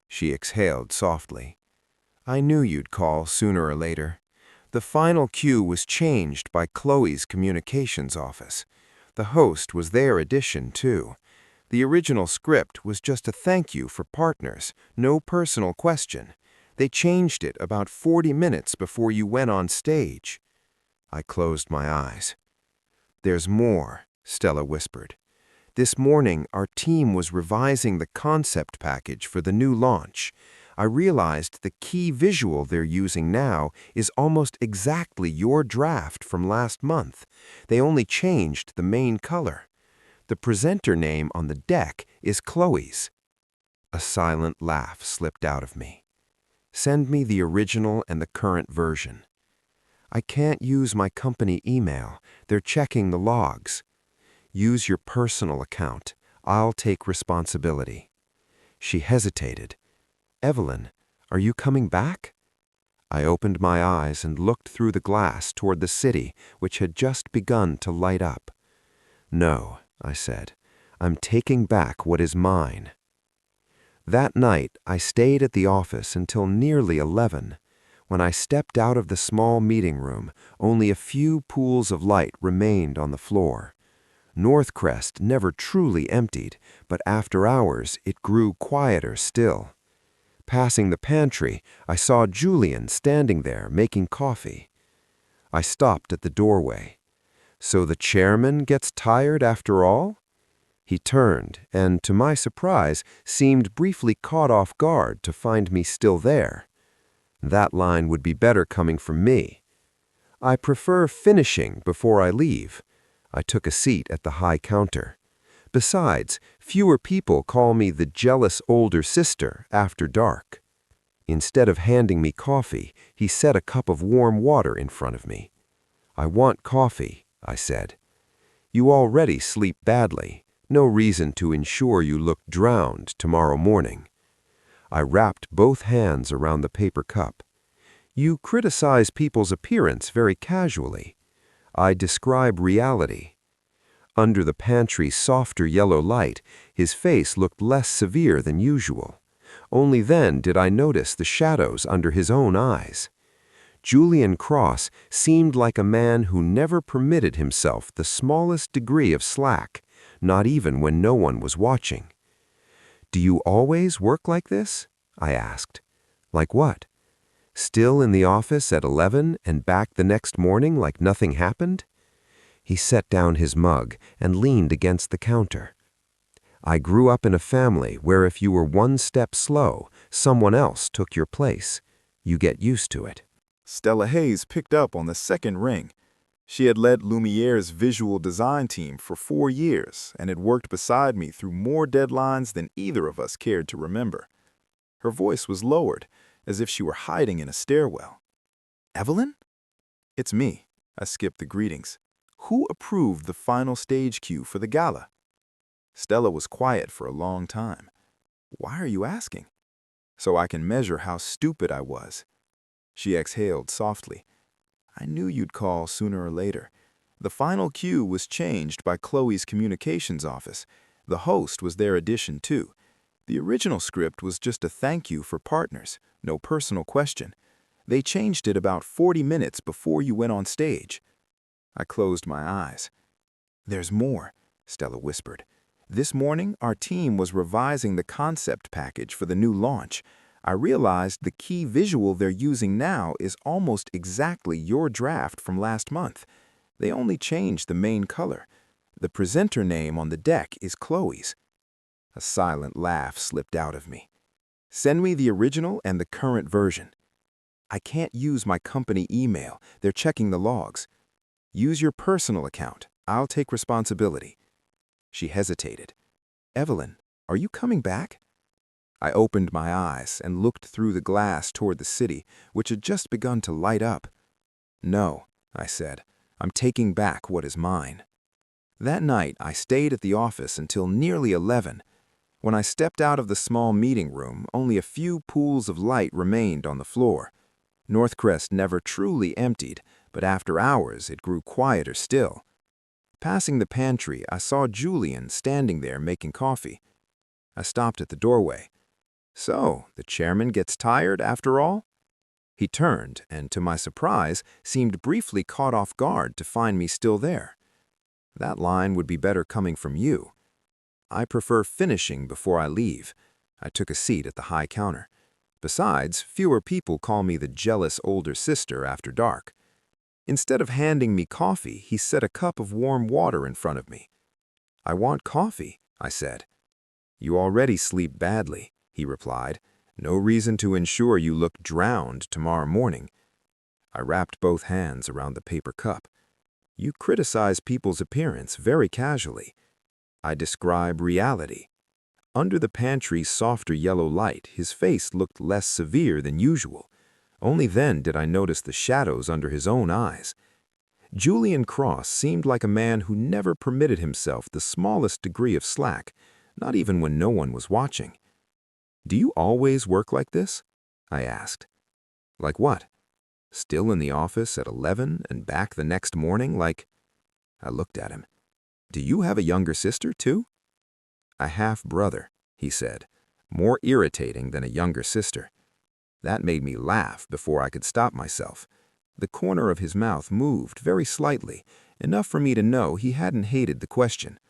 She exhaled softly. I knew you'd call sooner or later. The final cue was changed by Chloe's communications office. The host was their addition, too. The original script was just a thank you for partners, no personal question. They changed it about 40 minutes before you went on stage. I closed my eyes. There's more, Stella whispered. This morning, our team was revising the concept package for the new launch. I realized the key visual they're using now is almost exactly your draft from last month. They only changed the main color. The presenter name on the deck is Chloe's. A silent laugh slipped out of me. Send me the original and the current version. I can't use my company email. They're checking the logs. Use your personal account. I'll take responsibility. She hesitated. Evelyn, are you coming back? I opened my eyes and looked through the glass toward the city, which had just begun to light up. No, I said. I'm taking back what is mine. That night, I stayed at the office until nearly 11. When I stepped out of the small meeting room, only a few pools of light remained on the floor. Northcrest never truly emptied, but after hours it grew quieter still. Passing the pantry, I saw Julian standing there making coffee. I stopped at the doorway. So the chairman gets tired after all? He turned and, to my surprise, seemed briefly caught off guard to find me still there. That line would be better coming from me. I prefer finishing before I leave. I took a seat at the high counter. Besides, fewer people call me the jealous older sister after dark. Instead of handing me coffee, he set a cup of warm water in front of me. I want coffee, I said. You already sleep badly. No reason to ensure you look drowned tomorrow morning. I wrapped both hands around the paper cup. You criticize people's appearance very casually. I describe reality. Under the pantry's softer yellow light, his face looked less severe than usual. Only then did I notice the shadows under his own eyes. Julian Cross seemed like a man who never permitted himself the smallest degree of slack, not even when no one was watching. Do you always work like this? I asked. Like what? Still in the office at 11 and back the next morning like nothing happened? He set down his mug and leaned against the counter. I grew up in a family where if you were one step slow, someone else took your place. You get used to it. Stella Hayes picked up on the second ring. She had led Lumiere's visual design team for 4 years and had worked beside me through more deadlines than either of us cared to remember. Her voice was lowered, as if she were hiding in a stairwell. Evelyn? It's me. I skipped the greetings. Who approved the final stage cue for the gala? Stella was quiet for a long time. Why are you asking? So I can measure how stupid I was. She exhaled softly. I knew you'd call sooner or later. The final cue was changed by Chloe's communications office. The host was their addition, too. The original script was just a thank you for partners, no personal question. They changed it about 40 minutes before you went on stage. I closed my eyes. There's more, Stella whispered. This morning, our team was revising the concept package for the new launch. I realized the key visual they're using now is almost exactly your draft from last month. They only changed the main color. The presenter name on the deck is Chloe's. A silent laugh slipped out of me. Send me the original and the current version. I can't use my company email. They're checking the logs. Use your personal account. I'll take responsibility. She hesitated. Evelyn, are you coming back? I opened my eyes and looked through the glass toward the city, which had just begun to light up. No, I said. I'm taking back what is mine. That night, I stayed at the office until nearly 11. When I stepped out of the small meeting room, only a few pools of light remained on the floor. Northcrest never truly emptied, but after hours it grew quieter still. Passing the pantry, I saw Julian standing there making coffee. I stopped at the doorway. So, the chairman gets tired after all? He turned and, to my surprise, seemed briefly caught off guard to find me still there. That line would be better coming from you. I prefer finishing before I leave. I took a seat at the high counter. Besides, fewer people call me the jealous older sister after dark. Instead of handing me coffee, he set a cup of warm water in front of me. I want coffee, I said. You already sleep badly, he replied. No reason to ensure you look drowned tomorrow morning. I wrapped both hands around the paper cup. You criticize people's appearance very casually. I describe reality. Under the pantry's softer yellow light, his face looked less severe than usual. Only then did I notice the shadows under his own eyes. Julian Cross seemed like a man who never permitted himself the smallest degree of slack, not even when no one was watching. Do you always work like this? I asked. Like what? Still in the office at 11 and back the next morning like... I looked at him. Do you have a younger sister, too? A half-brother, he said, more irritating than a younger sister. That made me laugh before I could stop myself. The corner of his mouth moved very slightly, enough for me to know he hadn't hated the question.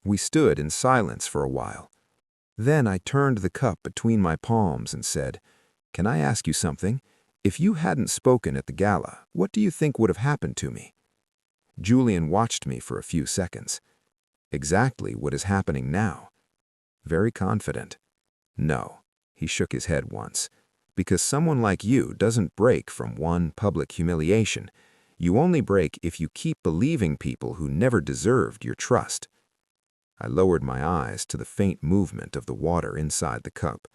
We stood in silence for a while. Then I turned the cup between my palms and said, Can I ask you something? If you hadn't spoken at the gala, what do you think would have happened to me? Julian watched me for a few seconds. Exactly what is happening now. Very confident. No, he shook his head once. Because someone like you doesn't break from one public humiliation. You only break if you keep believing people who never deserved your trust. I lowered my eyes to the faint movement of the water inside the cup.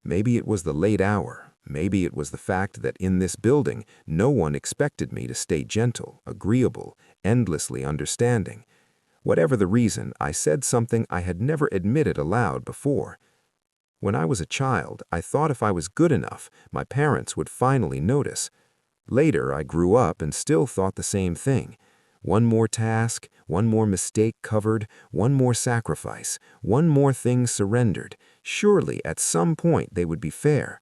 Maybe it was the late hour. Maybe it was the fact that in this building, no one expected me to stay gentle, agreeable, endlessly understanding. Whatever the reason, I said something I had never admitted aloud before. When I was a child, I thought if I was good enough, my parents would finally notice. Later, I grew up and still thought the same thing. One more task, one more mistake covered, one more sacrifice, one more thing surrendered. Surely, at some point, they would be fair.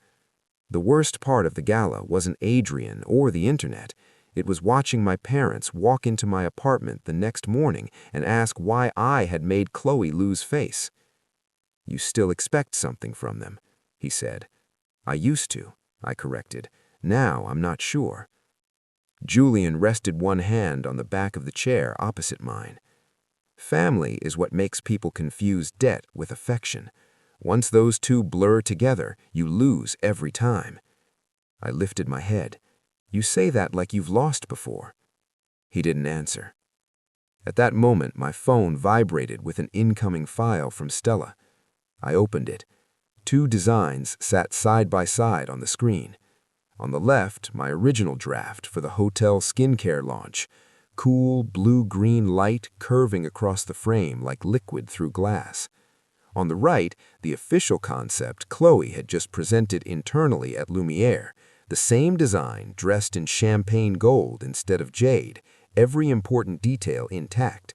The worst part of the gala wasn't Adrian or the internet. It was watching my parents walk into my apartment the next morning and ask why I had made Chloe lose face. You still expect something from them, he said. I used to, I corrected. Now I'm not sure. Julian rested one hand on the back of the chair opposite mine. Family is what makes people confuse debt with affection. Once those two blur together, you lose every time. I lifted my head. You say that like you've lost before. He didn't answer. At that moment, my phone vibrated with an incoming file from Stella. I opened it. 2 designs sat side by side on the screen. On the left, my original draft for the hotel skincare launch. Cool, blue-green light curving across the frame like liquid through glass. On the right, the official concept Chloe had just presented internally at Lumiere. The same design, dressed in champagne gold instead of jade, every important detail intact.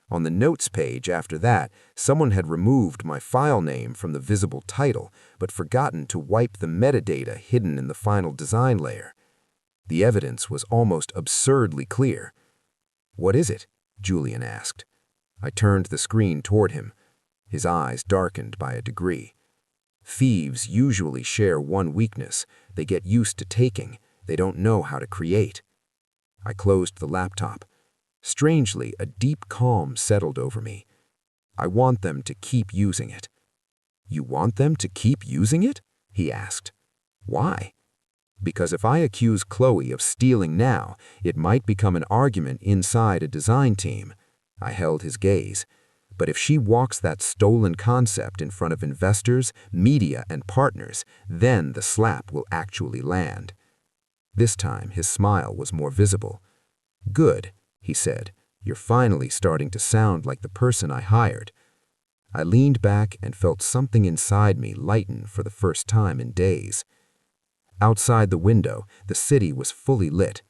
On the notes page after that, someone had removed my file name from the visible title, but forgotten to wipe the metadata hidden in the final design layer. The evidence was almost absurdly clear. What is it? Julian asked. I turned the screen toward him. His eyes darkened by a degree. Thieves usually share one weakness. They get used to taking. They don't know how to create. I closed the laptop. Strangely, a deep calm settled over me. I want them to keep using it. You want them to keep using it? He asked. Why? Because if I accuse Chloe of stealing now, it might become an argument inside a design team. I held his gaze. But if she walks that stolen concept in front of investors, media, and partners, then the slap will actually land. This time, his smile was more visible. Good, he said. You're finally starting to sound like the person I hired. I leaned back and felt something inside me lighten for the first time in days. Outside the window, the city was fully lit.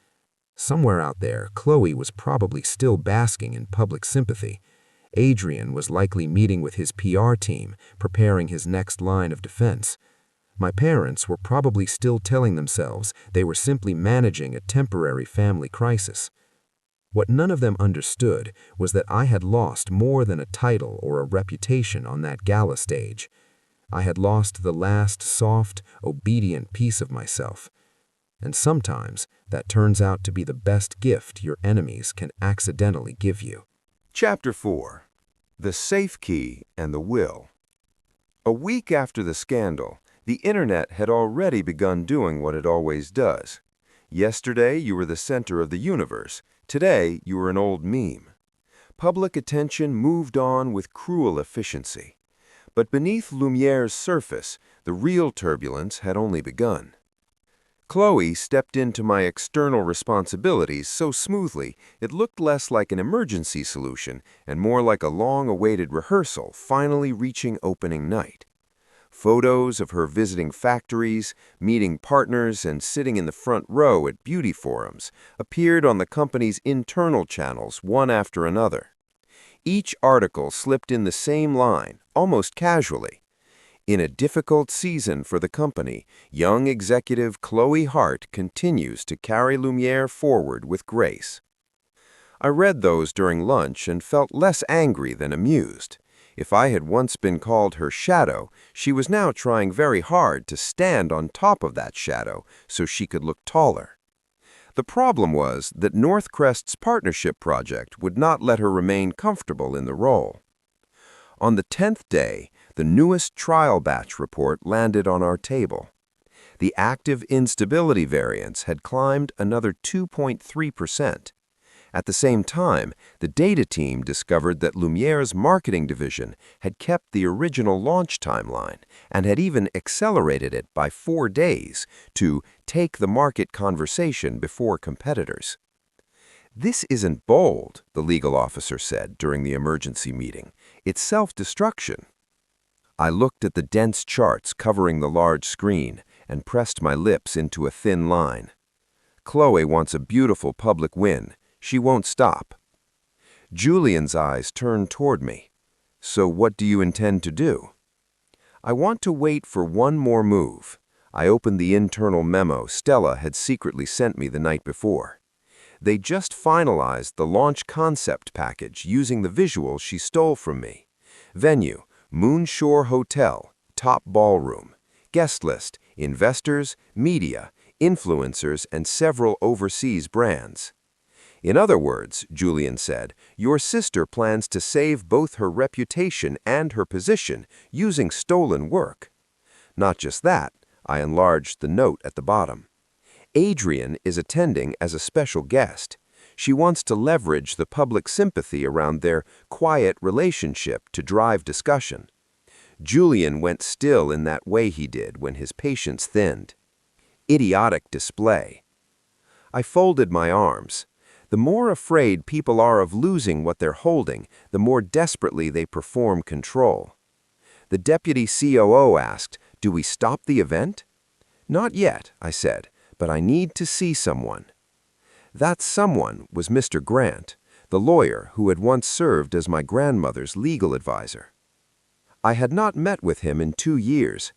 Somewhere out there, Chloe was probably still basking in public sympathy. Adrian was likely meeting with his PR team, preparing his next line of defense. My parents were probably still telling themselves they were simply managing a temporary family crisis. What none of them understood was that I had lost more than a title or a reputation on that gala stage. I had lost the last soft, obedient piece of myself. And sometimes that turns out to be the best gift your enemies can accidentally give you. Chapter 4. The Safe Key and the Will. A week after the scandal, the internet had already begun doing what it always does. Yesterday, you were the center of the universe. Today, you were an old meme. Public attention moved on with cruel efficiency. But beneath Lumiere's surface, the real turbulence had only begun. Chloe stepped into my external responsibilities so smoothly it looked less like an emergency solution and more like a long-awaited rehearsal finally reaching opening night. Photos of her visiting factories, meeting partners, and sitting in the front row at beauty forums appeared on the company's internal channels one after another. Each article slipped in the same line, almost casually. In a difficult season for the company, young executive Chloe Hart continues to carry Lumiere forward with grace. I read those during lunch and felt less angry than amused. If I had once been called her shadow, she was now trying very hard to stand on top of that shadow so she could look taller. The problem was that Northcrest's partnership project would not let her remain comfortable in the role. On the 10th day, the newest trial batch report landed on our table. The active instability variance had climbed another 2.3%. At the same time, the data team discovered that Lumiere's marketing division had kept the original launch timeline and had even accelerated it by 4 days to take the market conversation before competitors. "This isn't bold," the legal officer said during the emergency meeting. "It's self-destruction." I looked at the dense charts covering the large screen and pressed my lips into a thin line. Chloe wants a beautiful public win. She won't stop. Julian's eyes turned toward me. "So what do you intend to do?" "I want to wait for one more move." I opened the internal memo Stella had secretly sent me the night before. They just finalized the launch concept package using the visuals she stole from me. Venue, Moonshore Hotel, top ballroom. Guest list, investors, media, influencers, and several overseas brands. "In other words," Julian said, "your sister plans to save both her reputation and her position using stolen work." Not just that, I enlarged the note at the bottom. "Adrian is attending as a special guest. She wants to leverage the public sympathy around their quiet relationship to drive discussion." Julian went still in that way he did when his patience thinned. Idiotic display. I folded my arms. The more afraid people are of losing what they're holding, the more desperately they perform control. The deputy COO asked, "Do we stop the event?" "Not yet," I said, "but I need to see someone." That someone was Mr. Grant, the lawyer who had once served as my grandmother's legal advisor. I had not met with him in 2 years,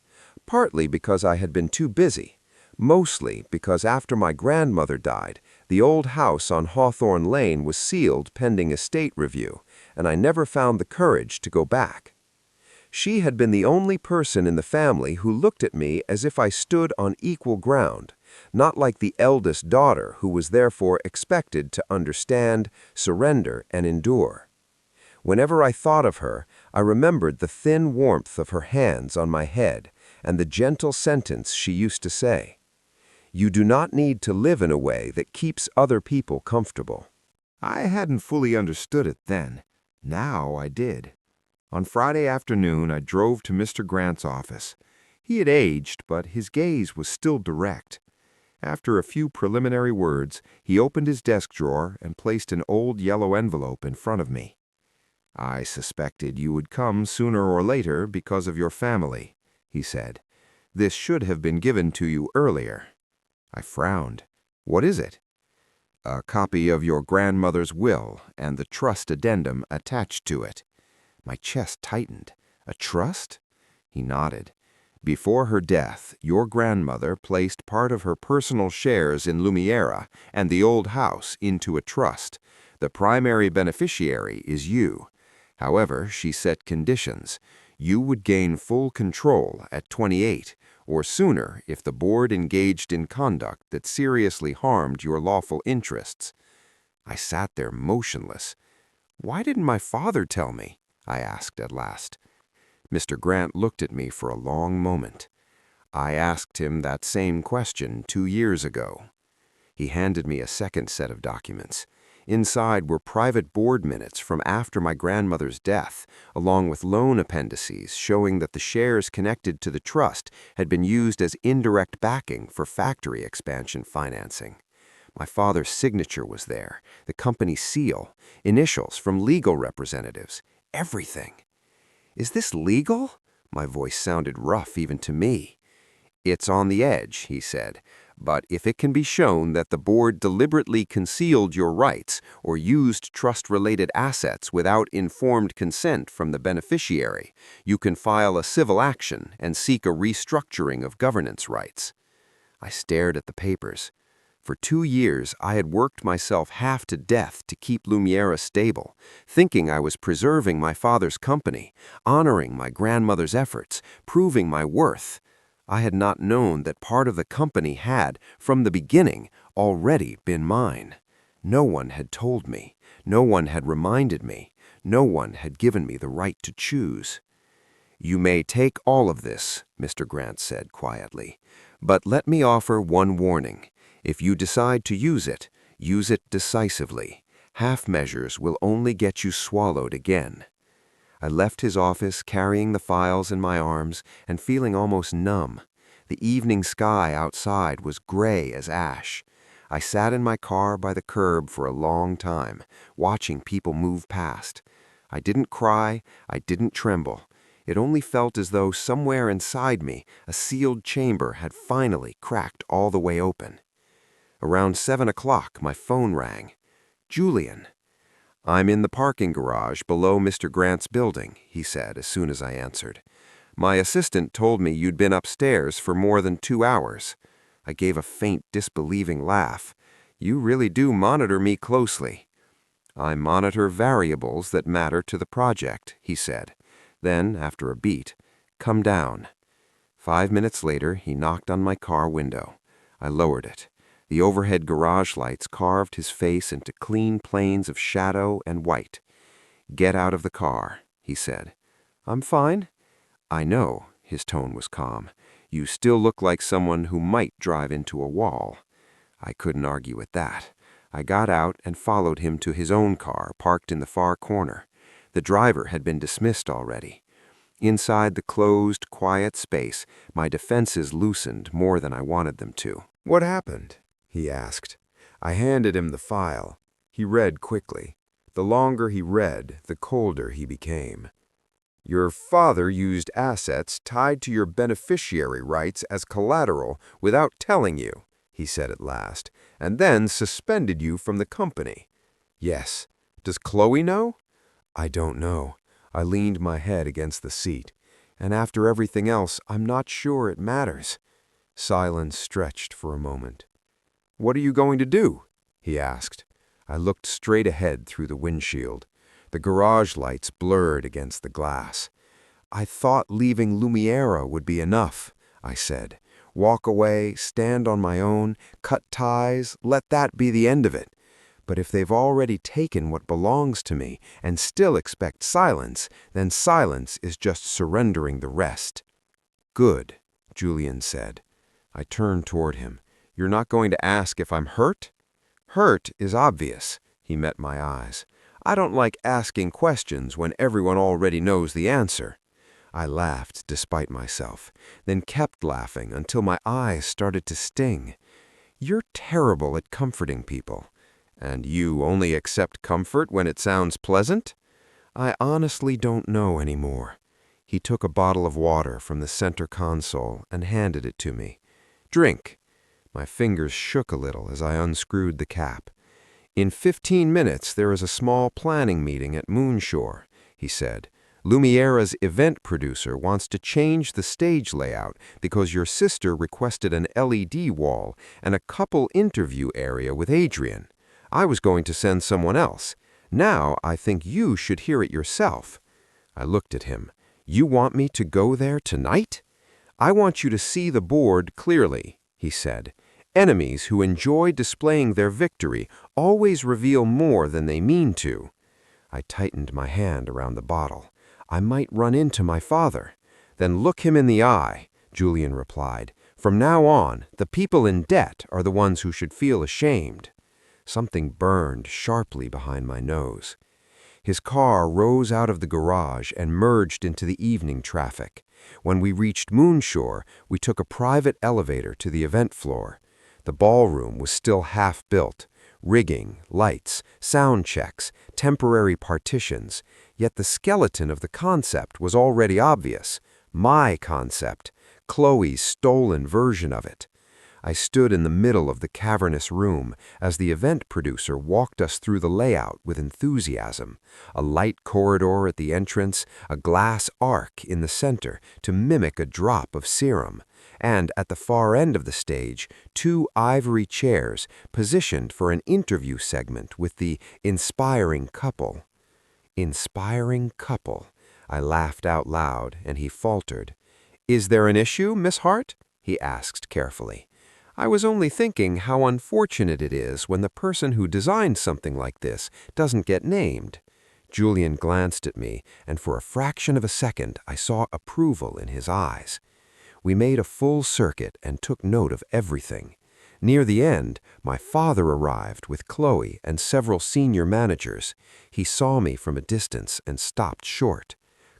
partly because I had been too busy, mostly because after my grandmother died, the old house on Hawthorne Lane was sealed pending estate review, and I never found the courage to go back. She had been the only person in the family who looked at me as if I stood on equal ground, not like the eldest daughter who was therefore expected to understand, surrender, and endure. Whenever I thought of her, I remembered the thin warmth of her hands on my head and the gentle sentence she used to say. "You do not need to live in a way that keeps other people comfortable." I hadn't fully understood it then. Now I did. On Friday afternoon, I drove to Mr. Grant's office. He had aged, but his gaze was still direct. After a few preliminary words, he opened his desk drawer and placed an old yellow envelope in front of me. "I suspected you would come sooner or later because of your family," he said. "This should have been given to you earlier." I frowned. "What is it?" A copy of your grandmother's will and the trust addendum attached to it. My chest tightened. A trust? He nodded. Before her death, your grandmother placed part of her personal shares in Lumiera and the old house into a trust. The primary beneficiary is you. However, she set conditions. You would gain full control at 28, or sooner if the board engaged in conduct that seriously harmed your lawful interests. I sat there motionless. Why didn't my father tell me? I asked at last. Mr. Grant looked at me for a long moment. I asked him that same question 2 years ago. He handed me a second set of documents. Inside were private board minutes from after my grandmother's death, along with loan appendices showing that the shares connected to the trust had been used as indirect backing for factory expansion financing. My father's signature was there, the company seal, initials from legal representatives, everything. Is this legal? My voice sounded rough even to me. It's on the edge, he said, but if it can be shown that the board deliberately concealed your rights or used trust-related assets without informed consent from the beneficiary, you can file a civil action and seek a restructuring of governance rights. I stared at the papers. For 2 years, I had worked myself half to death to keep Lumiera stable, thinking I was preserving my father's company, honoring my grandmother's efforts, proving my worth. I had not known that part of the company had, from the beginning, already been mine. No one had told me. No one had reminded me. No one had given me the right to choose. You may take all of this, Mr. Grant said quietly, but let me offer one warning. If you decide to use it decisively. Half measures will only get you swallowed again. I left his office carrying the files in my arms and feeling almost numb. The evening sky outside was gray as ash. I sat in my car by the curb for a long time, watching people move past. I didn't cry, I didn't tremble. It only felt as though somewhere inside me a sealed chamber had finally cracked all the way open. Around 7 o'clock, my phone rang. Julian. I'm in the parking garage below Mr. Grant's building, he said as soon as I answered. My assistant told me you'd been upstairs for more than 2 hours. I gave a faint, disbelieving laugh. You really do monitor me closely. I monitor variables that matter to the project, he said. Then, after a beat, come down. 5 minutes later, he knocked on my car window. I lowered it. The overhead garage lights carved his face into clean planes of shadow and white. Get out of the car, he said. I'm fine. I know, his tone was calm. You still look like someone who might drive into a wall. I couldn't argue with that. I got out and followed him to his own car parked in the far corner. The driver had been dismissed already. Inside the closed, quiet space, my defenses loosened more than I wanted them to. What happened? He asked. I handed him the file. He read quickly. The longer he read, the colder he became. Your father used assets tied to your beneficiary rights as collateral without telling you, he said at last, and then suspended you from the company. Yes. Does Chloe know? I don't know. I leaned my head against the seat. And after everything else, I'm not sure it matters. Silence stretched for a moment. What are you going to do? He asked. I looked straight ahead through the windshield. The garage lights blurred against the glass. I thought leaving Lumiera would be enough, I said. Walk away, stand on my own, cut ties, let that be the end of it. But if they've already taken what belongs to me and still expect silence, then silence is just surrendering the rest. Good, Julian said. I turned toward him. You're not going to ask if I'm hurt? Hurt is obvious, he met my eyes. I don't like asking questions when everyone already knows the answer. I laughed despite myself, then kept laughing until my eyes started to sting. You're terrible at comforting people. And you only accept comfort when it sounds pleasant? I honestly don't know anymore. He took a bottle of water from the center console and handed it to me. Drink. My fingers shook a little as I unscrewed the cap. "In 15 minutes there is a small planning meeting at Moonshore," he said. "Lumiera's event producer wants to change the stage layout because your sister requested an LED wall and a couple interview area with Adrian. I was going to send someone else. Now I think you should hear it yourself." I looked at him. "You want me to go there tonight?" "I want you to see the board clearly," he said. "Enemies who enjoy displaying their victory always reveal more than they mean to." I tightened my hand around the bottle. "I might run into my father." "Then look him in the eye," Julian replied. "From now on, the people in debt are the ones who should feel ashamed." Something burned sharply behind my nose. His car rose out of the garage and merged into the evening traffic. When we reached Moonshore, we took a private elevator to the event floor. The ballroom was still half built. Rigging, lights, sound checks, temporary partitions. Yet the skeleton of the concept was already obvious. My concept. Chloe's stolen version of it. I stood in the middle of the cavernous room as the event producer walked us through the layout with enthusiasm. A light corridor at the entrance, a glass arc in the center to mimic a drop of serum, and at the far end of the stage, 2 ivory chairs positioned for an interview segment with the inspiring couple. Inspiring couple. I laughed out loud, and he faltered. "Is there an issue, Miss Hart?" he asked carefully. "I was only thinking how unfortunate it is when the person who designed something like this doesn't get named." Julian glanced at me, and for a fraction of a second I saw approval in his eyes. We made a full circuit and took note of everything. Near the end, my father arrived with Chloe and several senior managers. He saw me from a distance and stopped short.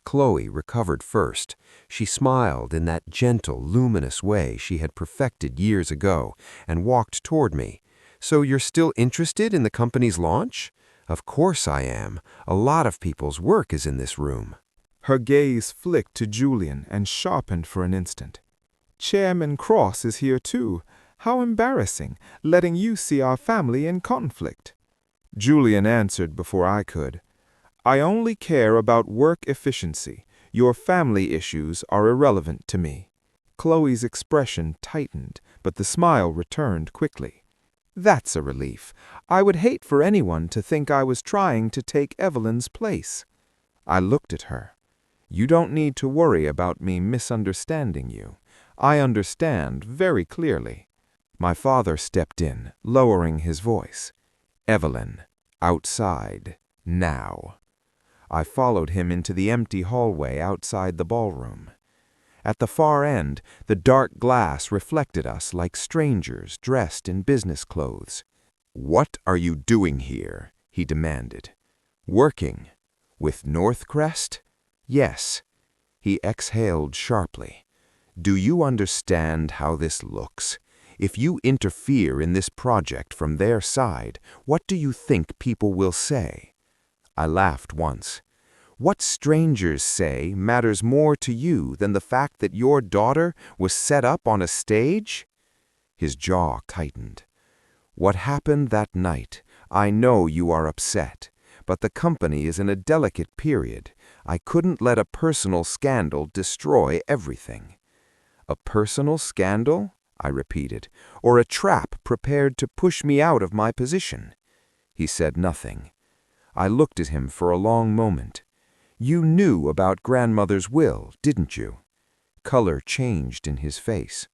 Chloe recovered first. She smiled in that gentle, luminous way she had perfected years ago and walked toward me. "So you're still interested in the company's launch?" "Of course I am. A lot of people's work is in this room." Her gaze flicked to Julian and sharpened for an instant. "Chairman Cross is here too. How embarrassing, letting you see our family in conflict." Julian answered before I could. "I only care about work efficiency. Your family issues are irrelevant to me." Chloe's expression tightened, but the smile returned quickly. "That's a relief. I would hate for anyone to think I was trying to take Evelyn's place." I looked at her. "You don't need to worry about me misunderstanding you. I understand very clearly." My father stepped in, lowering his voice. "Evelyn, outside, now." I followed him into the empty hallway outside the ballroom. At the far end, the dark glass reflected us like strangers dressed in business clothes. "What are you doing here?" he demanded. "Working. With Northcrest?" "Yes." He exhaled sharply. "Do you understand how this looks? If you interfere in this project from their side, what do you think people will say?" I laughed once. "What strangers say matters more to you than the fact that your daughter was set up on a stage?" His jaw tightened. "What happened that night? I know you are upset, but the company is in a delicate period. I couldn't let a personal scandal destroy everything." "A personal scandal?" I repeated. "Or a trap prepared to push me out of my position?" He said nothing. I looked at him for a long moment. "You knew about grandmother's will, didn't you?" Color changed in his face.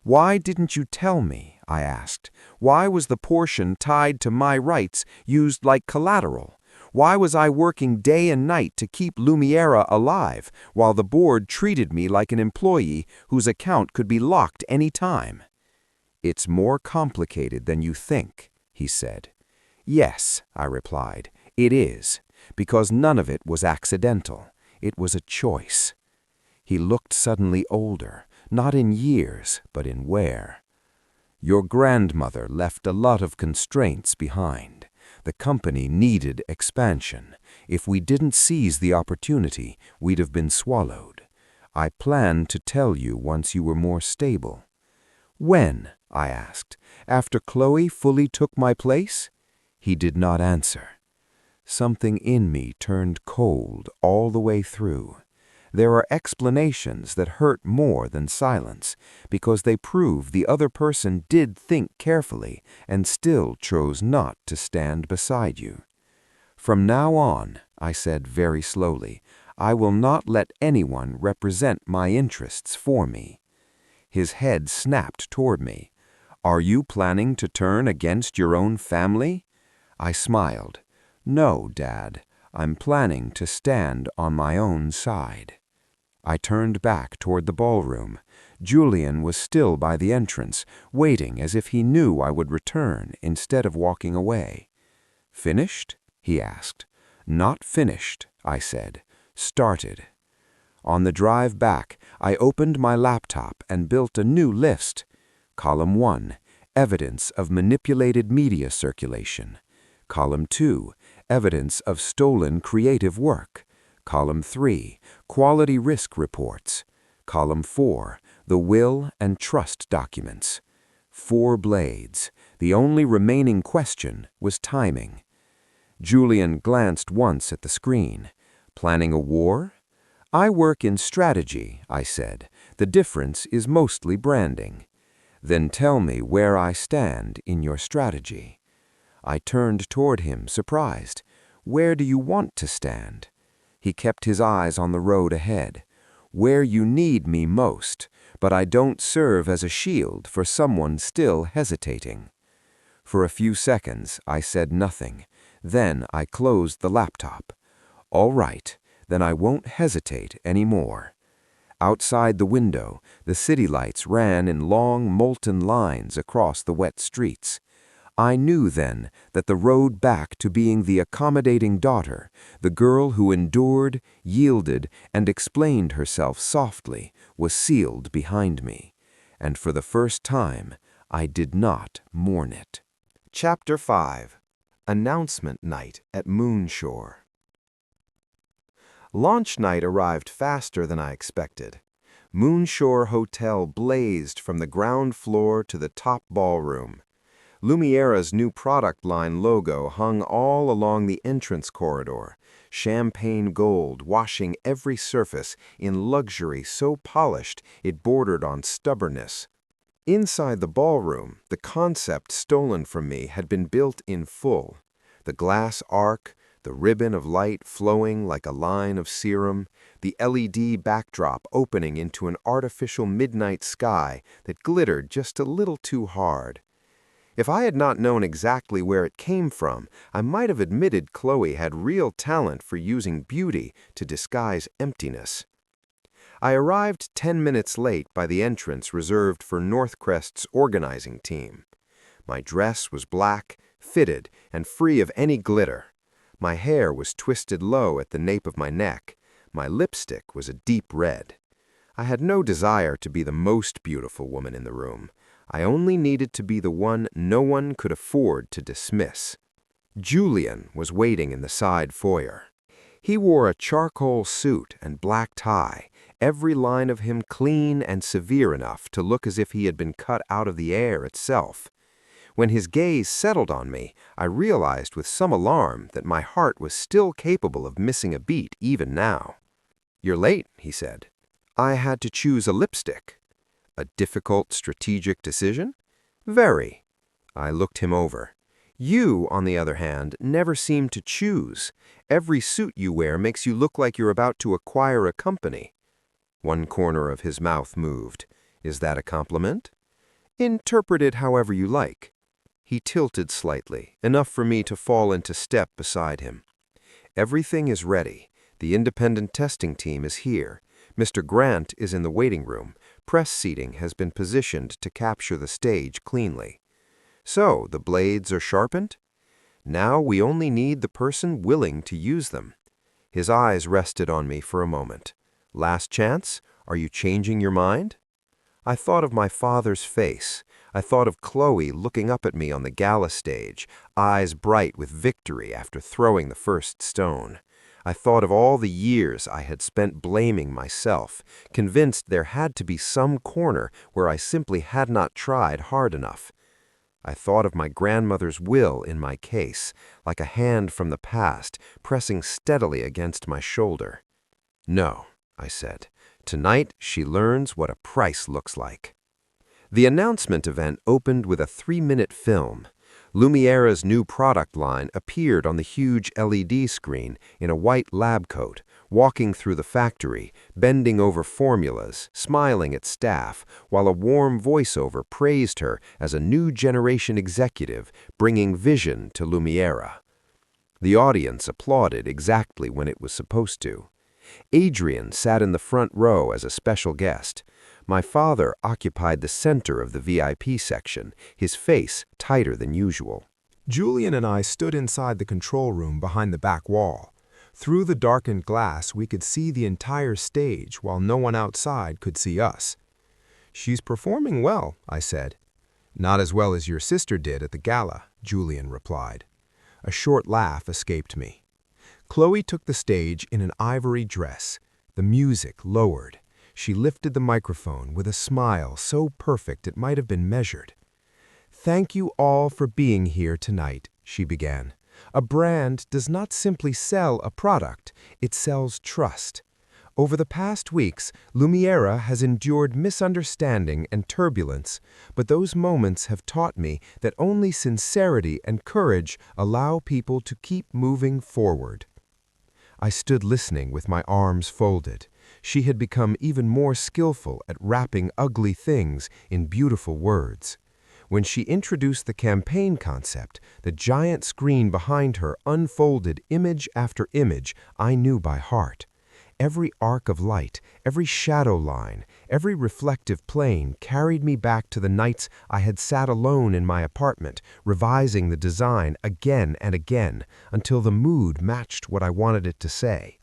"Why didn't you tell me?" I asked. "Why was the portion tied to my rights used like collateral? Why was I working day and night to keep Lumiera alive, while the board treated me like an employee whose account could be locked any time?" "It's more complicated than you think," he said. "Yes," I replied, "it is, because none of it was accidental. It was a choice." He looked suddenly older, not in years, but in wear. "Your grandmother left a lot of constraints behind. The company needed expansion. If we didn't seize the opportunity, we'd have been swallowed. I planned to tell you once you were more stable." "When?" I asked. "After Chloe fully took my place?" He did not answer. Something in me turned cold all the way through. There are explanations that hurt more than silence, because they prove the other person did think carefully and still chose not to stand beside you. From now on, I said very slowly, I will not let anyone represent my interests for me. His head snapped toward me. Are you planning to turn against your own family? I smiled. No, Dad, I'm planning to stand on my own side. I turned back toward the ballroom. Julian was still by the entrance, waiting as if he knew I would return instead of walking away. Finished? He asked. Not finished, I said. Started. On the drive back, I opened my laptop and built a new list. Column 1, evidence of manipulated media circulation. Column 2, evidence of stolen creative work. Column 3, quality risk reports. Column 4, the will and trust documents. 4 blades. The only remaining question was timing. Julian glanced once at the screen. Planning a war? I work in strategy, I said. The difference is mostly branding. Then tell me where I stand in your strategy. I turned toward him, surprised. Where do you want to stand? He kept his eyes on the road ahead. Where you need me most, but I don't serve as a shield for someone still hesitating. For a few seconds, I said nothing. Then I closed the laptop. All right, then I won't hesitate anymore. Outside the window, the city lights ran in long, molten lines across the wet streets. I knew then that the road back to being the accommodating daughter, the girl who endured, yielded, and explained herself softly, was sealed behind me. And for the first time, I did not mourn it. Chapter 5. Announcement Night at Moonshore. Launch night arrived faster than I expected. Moonshore Hotel blazed from the ground floor to the top ballroom. Lumiera's new product line logo hung all along the entrance corridor, champagne gold washing every surface in luxury so polished it bordered on stubbornness. Inside the ballroom, the concept stolen from me had been built in full. The glass arc, the ribbon of light flowing like a line of serum, the LED backdrop opening into an artificial midnight sky that glittered just a little too hard. If I had not known exactly where it came from, I might have admitted Chloe had real talent for using beauty to disguise emptiness. I arrived 10 minutes late by the entrance reserved for Northcrest's organizing team. My dress was black, fitted, and free of any glitter. My hair was twisted low at the nape of my neck. My lipstick was a deep red. I had no desire to be the most beautiful woman in the room. I only needed to be the one no one could afford to dismiss. Julian was waiting in the side foyer. He wore a charcoal suit and black tie, every line of him clean and severe enough to look as if he had been cut out of the air itself. When his gaze settled on me, I realized with some alarm that my heart was still capable of missing a beat even now. "You're late," he said. "I had to choose a lipstick." A difficult strategic decision? Very. I looked him over. You, on the other hand, never seem to choose. Every suit you wear makes you look like you're about to acquire a company. One corner of his mouth moved. Is that a compliment? Interpret it however you like. He tilted slightly, enough for me to fall into step beside him. Everything is ready. The independent testing team is here. Mr. Grant is in the waiting room. Press seating has been positioned to capture the stage cleanly. So, the blades are sharpened? Now we only need the person willing to use them. His eyes rested on me for a moment. Last chance? Are you changing your mind? I thought of my father's face. I thought of Chloe looking up at me on the gala stage, eyes bright with victory after throwing the first stone. I thought of all the years I had spent blaming myself, convinced there had to be some corner where I simply had not tried hard enough. I thought of my grandmother's will in my case, like a hand from the past pressing steadily against my shoulder. "No," I said. "Tonight she learns what a price looks like." The announcement event opened with a 3-minute film. Lumiera's new product line appeared on the huge LED screen in a white lab coat, walking through the factory, bending over formulas, smiling at staff, while a warm voiceover praised her as a new generation executive bringing vision to Lumiera. The audience applauded exactly when it was supposed to. Adrian sat in the front row as a special guest. My father occupied the center of the VIP section, his face tighter than usual. Julian and I stood inside the control room behind the back wall. Through the darkened glass, we could see the entire stage while no one outside could see us. "She's performing well," I said. "Not as well as your sister did at the gala," Julian replied. A short laugh escaped me. Chloe took the stage in an ivory dress. The music lowered. She lifted the microphone with a smile so perfect it might have been measured. "Thank you all for being here tonight," she began. "A brand does not simply sell a product, it sells trust. Over the past weeks, Lumiera has endured misunderstanding and turbulence, but those moments have taught me that only sincerity and courage allow people to keep moving forward." I stood listening with my arms folded. She had become even more skillful at wrapping ugly things in beautiful words. When she introduced the campaign concept, the giant screen behind her unfolded image after image I knew by heart. Every arc of light, every shadow line, every reflective plane carried me back to the nights I had sat alone in my apartment, revising the design again and again, until the mood matched what I wanted it to say.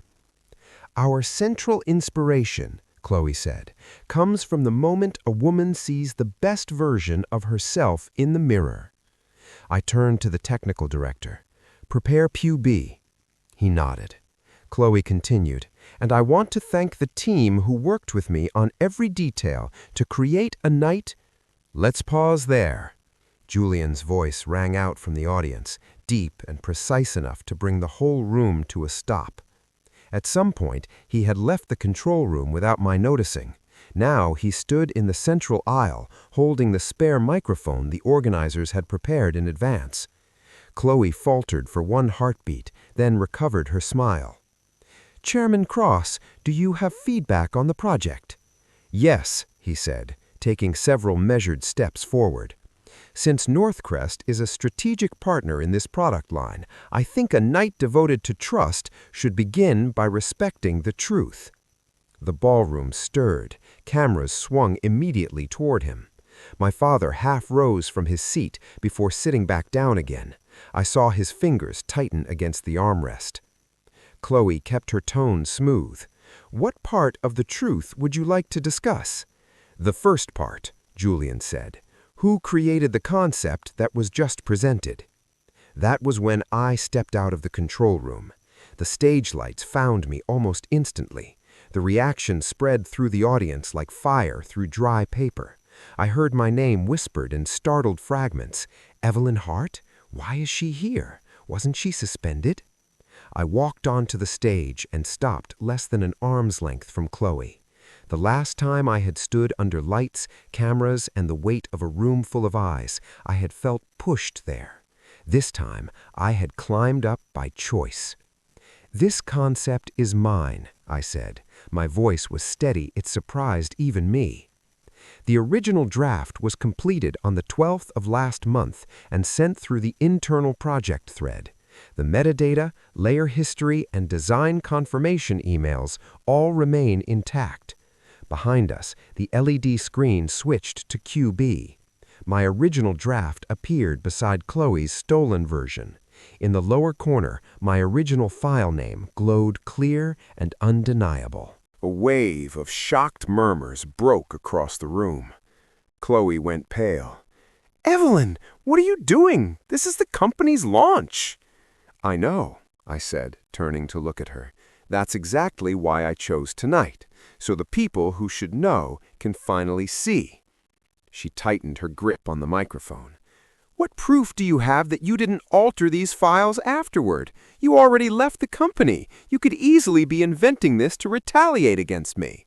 "Our central inspiration," Chloe said, "comes from the moment a woman sees the best version of herself in the mirror." I turned to the technical director. "Prepare Pew B." He nodded. Chloe continued, "And I want to thank the team who worked with me on every detail to create a night—" "Let's pause there." Julian's voice rang out from the audience, deep and precise enough to bring the whole room to a stop. At some point, he had left the control room without my noticing. Now he stood in the central aisle, holding the spare microphone the organizers had prepared in advance. Chloe faltered for one heartbeat, then recovered her smile. "Chairman Cross, do you have feedback on the project?" "Yes," he said, taking several measured steps forward. "Since Northcrest is a strategic partner in this product line, I think a night devoted to trust should begin by respecting the truth." The ballroom stirred. Cameras swung immediately toward him. My father half rose from his seat before sitting back down again. I saw his fingers tighten against the armrest. Chloe kept her tone smooth. "What part of the truth would you like to discuss?" "The first part," Julian said. "Who created the concept that was just presented?" That was when I stepped out of the control room. The stage lights found me almost instantly. The reaction spread through the audience like fire through dry paper. I heard my name whispered in startled fragments. "Evelyn Hart? Why is she here? Wasn't she suspended?" I walked onto the stage and stopped less than an arm's length from Chloe. The last time I had stood under lights, cameras, and the weight of a room full of eyes, I had felt pushed there. This time, I had climbed up by choice. "This concept is mine," I said. My voice was steady, it surprised even me. The original draft was completed on the 12th of last month and sent through the internal project thread. The metadata, layer history, and design confirmation emails all remain intact. Behind us, the LED screen switched to QB. My original draft appeared beside Chloe's stolen version. In the lower corner, my original file name glowed clear and undeniable. A wave of shocked murmurs broke across the room. Chloe went pale. "Evelyn, what are you doing? This is the company's launch." "I know," I said, turning to look at her. "That's exactly why I chose tonight, so the people who should know can finally see." She tightened her grip on the microphone. What proof do you have that you didn't alter these files afterward? You already left the company. You could easily be inventing this to retaliate against me.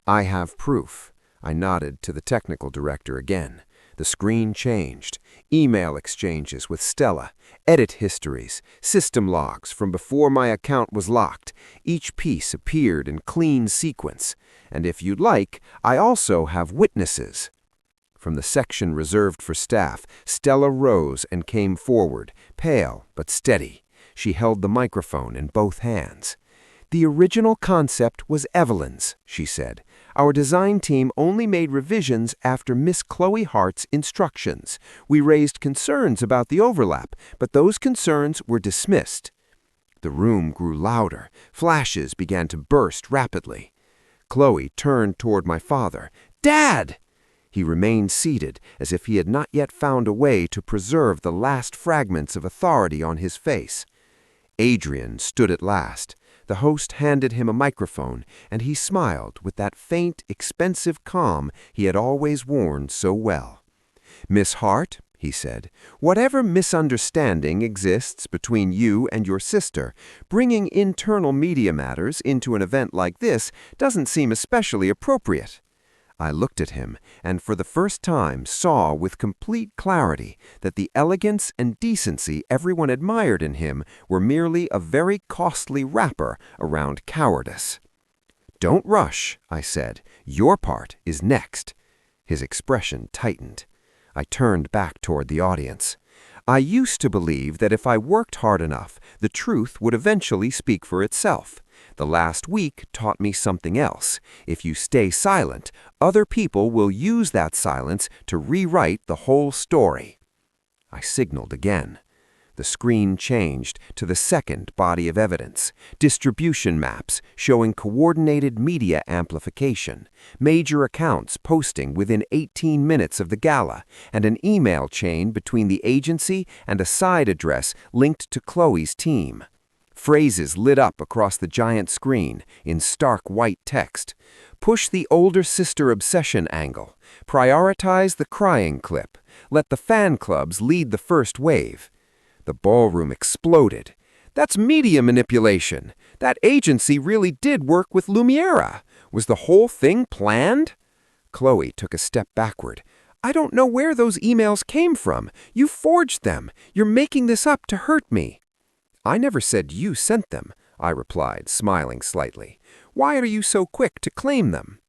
I have proof. I nodded to the technical director again. The screen changed. Email exchanges with Stella, edit histories, system logs from before my account was locked. Each piece appeared in clean sequence. And if you'd like, I also have witnesses. From the section reserved for staff, Stella rose and came forward, pale but steady. She held the microphone in both hands. "The original concept was Evelyn's," she said. "Our design team only made revisions after Miss Chloe Hart's instructions. We raised concerns about the overlap, but those concerns were dismissed." The room grew louder. Flashes began to burst rapidly. Chloe turned toward my father. "Dad!" He remained seated, as if he had not yet found a way to preserve the last fragments of authority on his face. Adrian stood at last. The host handed him a microphone, and he smiled with that faint, expensive calm he had always worn so well. "Miss Hart," he said, "whatever misunderstanding exists between you and your sister, bringing internal media matters into an event like this doesn't seem especially appropriate." I looked at him, and for the first time saw with complete clarity that the elegance and decency everyone admired in him were merely a very costly wrapper around cowardice. "Don't rush," I said. "Your part is next." His expression tightened. I turned back toward the audience. I used to believe that if I worked hard enough, the truth would eventually speak for itself. The last week taught me something else. If you stay silent, other people will use that silence to rewrite the whole story. I signaled again. The screen changed to the second body of evidence, distribution maps showing coordinated media amplification, major accounts posting within 18 minutes of the gala, and an email chain between the agency and a side address linked to Chloe's team. Phrases lit up across the giant screen in stark white text. "Push the older sister obsession angle. Prioritize the crying clip. Let the fan clubs lead the first wave." The ballroom exploded. "That's media manipulation. That agency really did work with Lumiera. Was the whole thing planned?" Chloe took a step backward. "I don't know where those emails came from. You forged them. You're making this up to hurt me." "I never said you sent them," I replied, smiling slightly. "Why are you so quick to claim them?"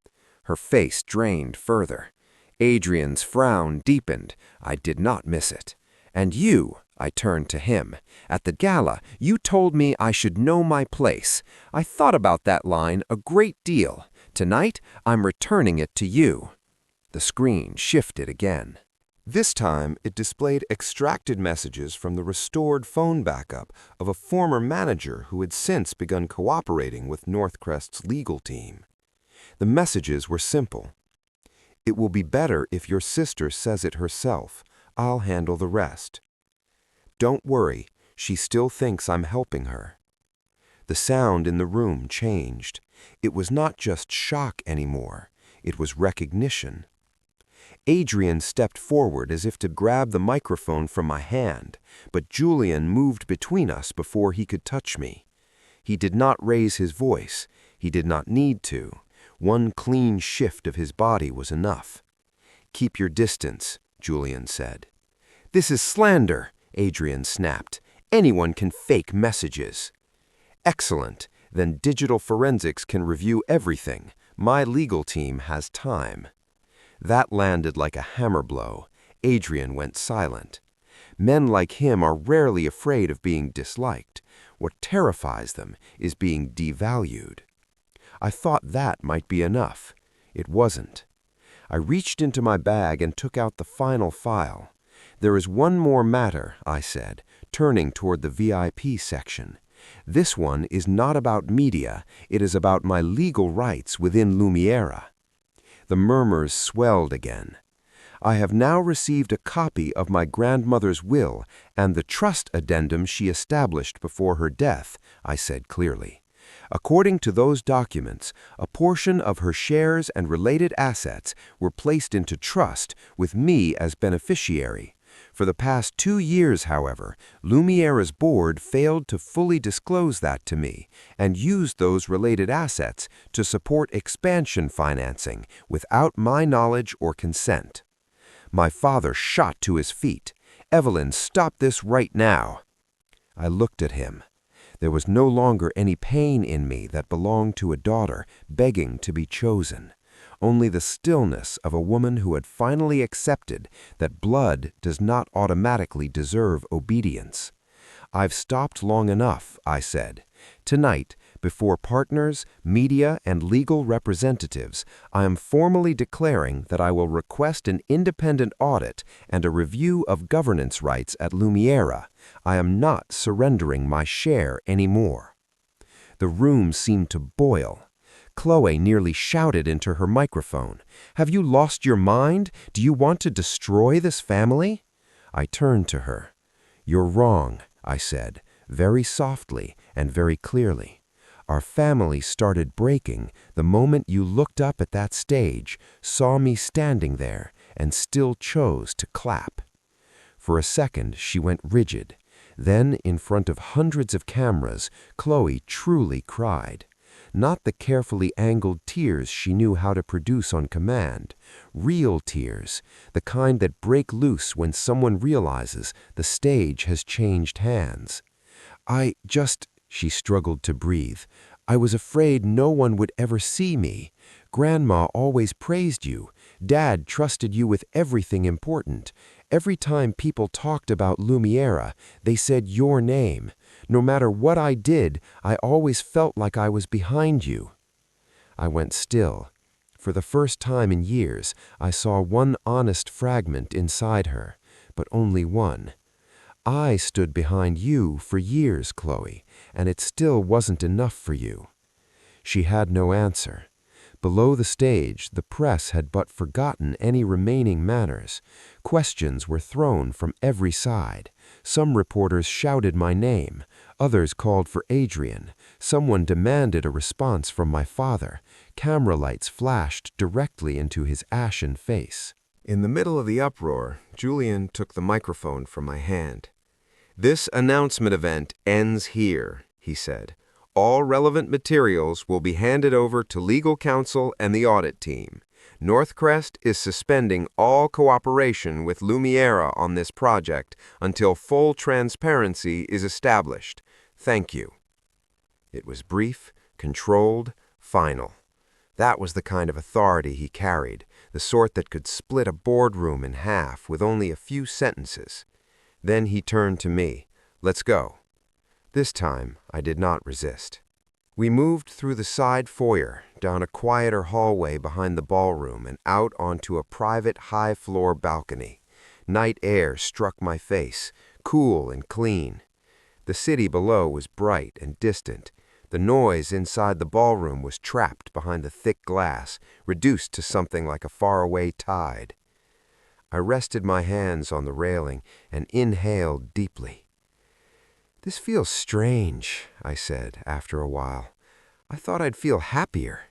Her face drained further. Adrian's frown deepened. I did not miss it. "And you," I turned to him, "at the gala, you told me I should know my place. I thought about that line a great deal. Tonight, I'm returning it to you." The screen shifted again. This time, it displayed extracted messages from the restored phone backup of a former manager who had since begun cooperating with Northcrest's legal team. The messages were simple. "It will be better if your sister says it herself. I'll handle the rest. Don't worry, she still thinks I'm helping her." The sound in the room changed. It was not just shock anymore. It was recognition. Adrian stepped forward as if to grab the microphone from my hand, but Julian moved between us before he could touch me. He did not raise his voice. He did not need to. One clean shift of his body was enough. "Keep your distance," Julian said. "This is slander," Adrian snapped. "Anyone can fake messages." "Excellent. Then digital forensics can review everything. My legal team has time." That landed like a hammer blow. Adrian went silent. Men like him are rarely afraid of being disliked. What terrifies them is being devalued. I thought that might be enough. It wasn't. I reached into my bag and took out the final file. "There is one more matter," I said, turning toward the VIP section. "This one is not about media. It is about my legal rights within Lumiera." The murmurs swelled again. "I have now received a copy of my grandmother's will and the trust addendum she established before her death," I said clearly. "According to those documents, a portion of her shares and related assets were placed into trust with me as beneficiary. For the past 2 years, however, Lumiera's board failed to fully disclose that to me and used those related assets to support expansion financing without my knowledge or consent. My father shot to his feet. "Evelyn, stop this right now." I looked at him. There was no longer any pain in me that belonged to a daughter begging to be chosen, only the stillness of a woman who had finally accepted that blood does not automatically deserve obedience. "I've stopped long enough," I said. "Tonight, before partners, media, and legal representatives, I am formally declaring that I will request an independent audit and a review of governance rights at Lumiera. I am not surrendering my share anymore." The room seemed to boil. Chloe nearly shouted into her microphone, "Have you lost your mind? Do you want to destroy this family?" I turned to her. "You're wrong," I said, very softly and very clearly. "Our family started breaking the moment you looked up at that stage, saw me standing there, and still chose to clap." For a second, she went rigid. Then, in front of hundreds of cameras, Chloe truly cried. Not the carefully angled tears she knew how to produce on command. Real tears, the kind that break loose when someone realizes the stage has changed hands. She struggled to breathe. "I was afraid no one would ever see me. Grandma always praised you. Dad trusted you with everything important. Every time people talked about Lumiera, they said your name. No matter what I did, I always felt like I was behind you." I went still. For the first time in years, I saw one honest fragment inside her, but only one. "I stood behind you for years, Chloe, and it still wasn't enough for you." She had no answer. Below the stage, the press had but forgotten any remaining manners. Questions were thrown from every side. Some reporters shouted my name. Others called for Adrian. Someone demanded a response from my father. Camera lights flashed directly into his ashen face. In the middle of the uproar, Julian took the microphone from my hand. "This announcement event ends here," he said. "All relevant materials will be handed over to legal counsel and the audit team. Northcrest is suspending all cooperation with Lumiera on this project until full transparency is established. Thank you." It was brief, controlled, final. That was the kind of authority he carried, the sort that could split a boardroom in half with only a few sentences. Then he turned to me. "Let's go." This time, I did not resist. We moved through the side foyer, down a quieter hallway behind the ballroom, and out onto a private high-floor balcony. Night air struck my face, cool and clean. The city below was bright and distant. The noise inside the ballroom was trapped behind the thick glass, reduced to something like a faraway tide. I rested my hands on the railing and inhaled deeply. "This feels strange," I said after a while. "I thought I'd feel happier."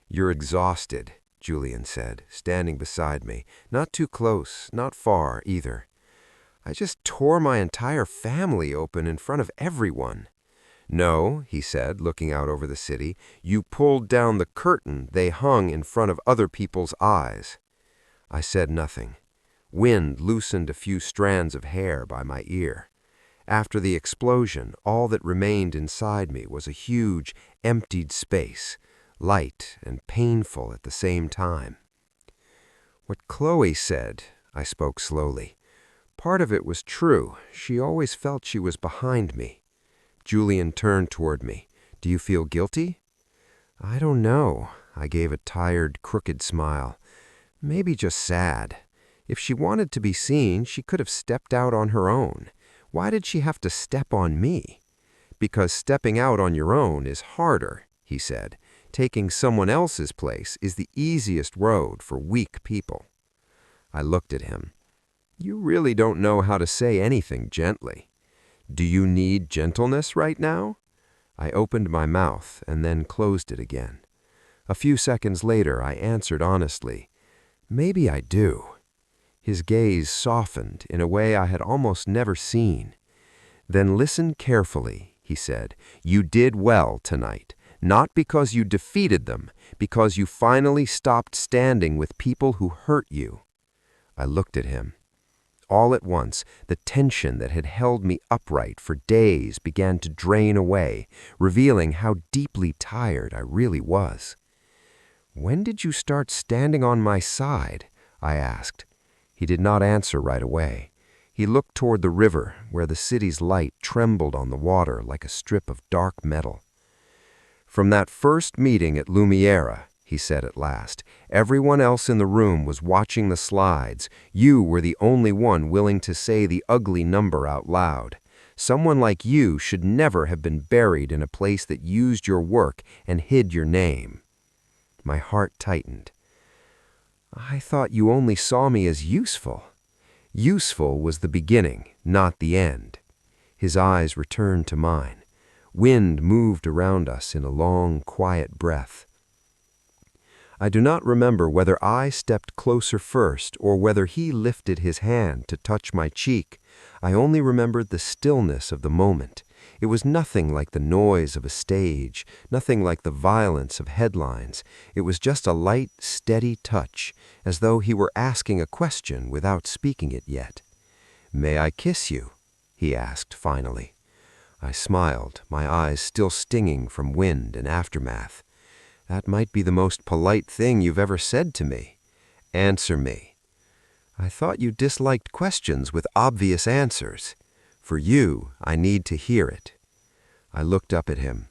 "You're exhausted," Julian said, standing beside me. "Not too close, not far either." "I just tore my entire family open in front of everyone." "No," he said, looking out over the city. "You pulled down the curtain they hung in front of other people's eyes." I said nothing. Wind loosened a few strands of hair by my ear. After the explosion, all that remained inside me was a huge, emptied space, light and painful at the same time. "What Chloe said," I spoke slowly. "Part of it was true. She always felt she was behind me." Julian turned toward me. "Do you feel guilty?" "I don't know." I gave a tired, crooked smile. "Maybe just sad. If she wanted to be seen, she could have stepped out on her own. Why did she have to step on me?" "Because stepping out on your own is harder," he said. "Taking someone else's place is the easiest road for weak people." I looked at him. "You really don't know how to say anything gently. Do you need gentleness right now?" I opened my mouth and then closed it again. A few seconds later, I answered honestly, "Maybe I do." His gaze softened in a way I had almost never seen. "Then listen carefully," he said. "You did well tonight, not because you defeated them, because you finally stopped standing with people who hurt you." I looked at him. All at once, the tension that had held me upright for days began to drain away, revealing how deeply tired I really was. "When did you start standing on my side?" I asked. He did not answer right away. He looked toward the river, where the city's light trembled on the water like a strip of dark metal. "From that first meeting at Lumiera," he said at last. "Everyone else in the room was watching the slides. You were the only one willing to say the ugly number out loud. Someone like you should never have been buried in a place that used your work and hid your name." My heart tightened. "I thought you only saw me as useful." Useful was the beginning, not the end. His eyes returned to mine. Wind moved around us in a long, quiet breath. I do not remember whether I stepped closer first or whether he lifted his hand to touch my cheek. I only remembered the stillness of the moment. It was nothing like the noise of a stage, nothing like the violence of headlines. It was just a light, steady touch, as though he were asking a question without speaking it yet. "May I kiss you?" he asked finally. I smiled, my eyes still stinging from wind and aftermath. "That might be the most polite thing you've ever said to me. Answer me." "I thought you disliked questions with obvious answers. For you, I need to hear it." I looked up at him.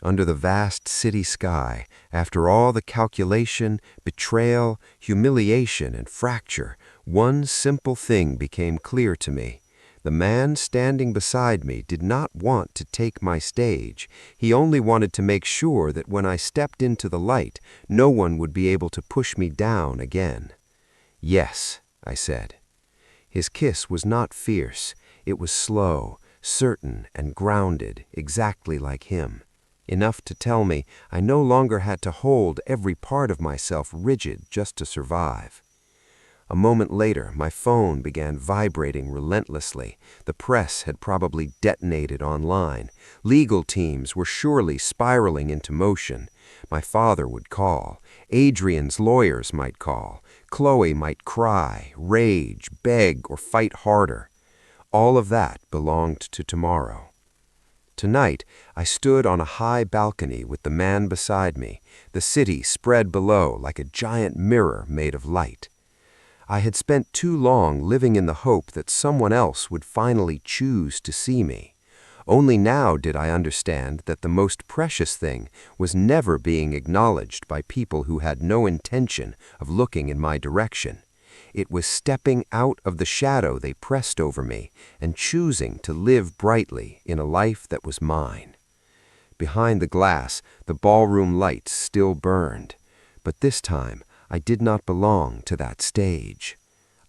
Under the vast city sky, after all the calculation, betrayal, humiliation, and fracture, one simple thing became clear to me. The man standing beside me did not want to take my stage. He only wanted to make sure that when I stepped into the light, no one would be able to push me down again. "Yes," I said. His kiss was not fierce. It was slow, certain, and grounded, exactly like him. Enough to tell me I no longer had to hold every part of myself rigid just to survive. A moment later, my phone began vibrating relentlessly. The press had probably detonated online. Legal teams were surely spiraling into motion. My father would call. Adrian's lawyers might call. Chloe might cry, rage, beg, or fight harder. All of that belonged to tomorrow. Tonight, I stood on a high balcony with the man beside me, the city spread below like a giant mirror made of light. I had spent too long living in the hope that someone else would finally choose to see me. Only now did I understand that the most precious thing was never being acknowledged by people who had no intention of looking in my direction. It was stepping out of the shadow they pressed over me and choosing to live brightly in a life that was mine. Behind the glass, the ballroom lights still burned, but this time I did not belong to that stage.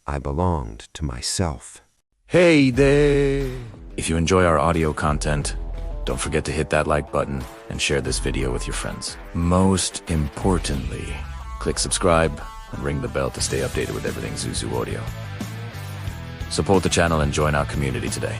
I belonged to myself. Hey there! If you enjoy our audio content, don't forget to hit that like button and share this video with your friends. Most importantly, click subscribe and ring the bell to stay updated with everything Zuzu Audio. Support the channel and join our community today.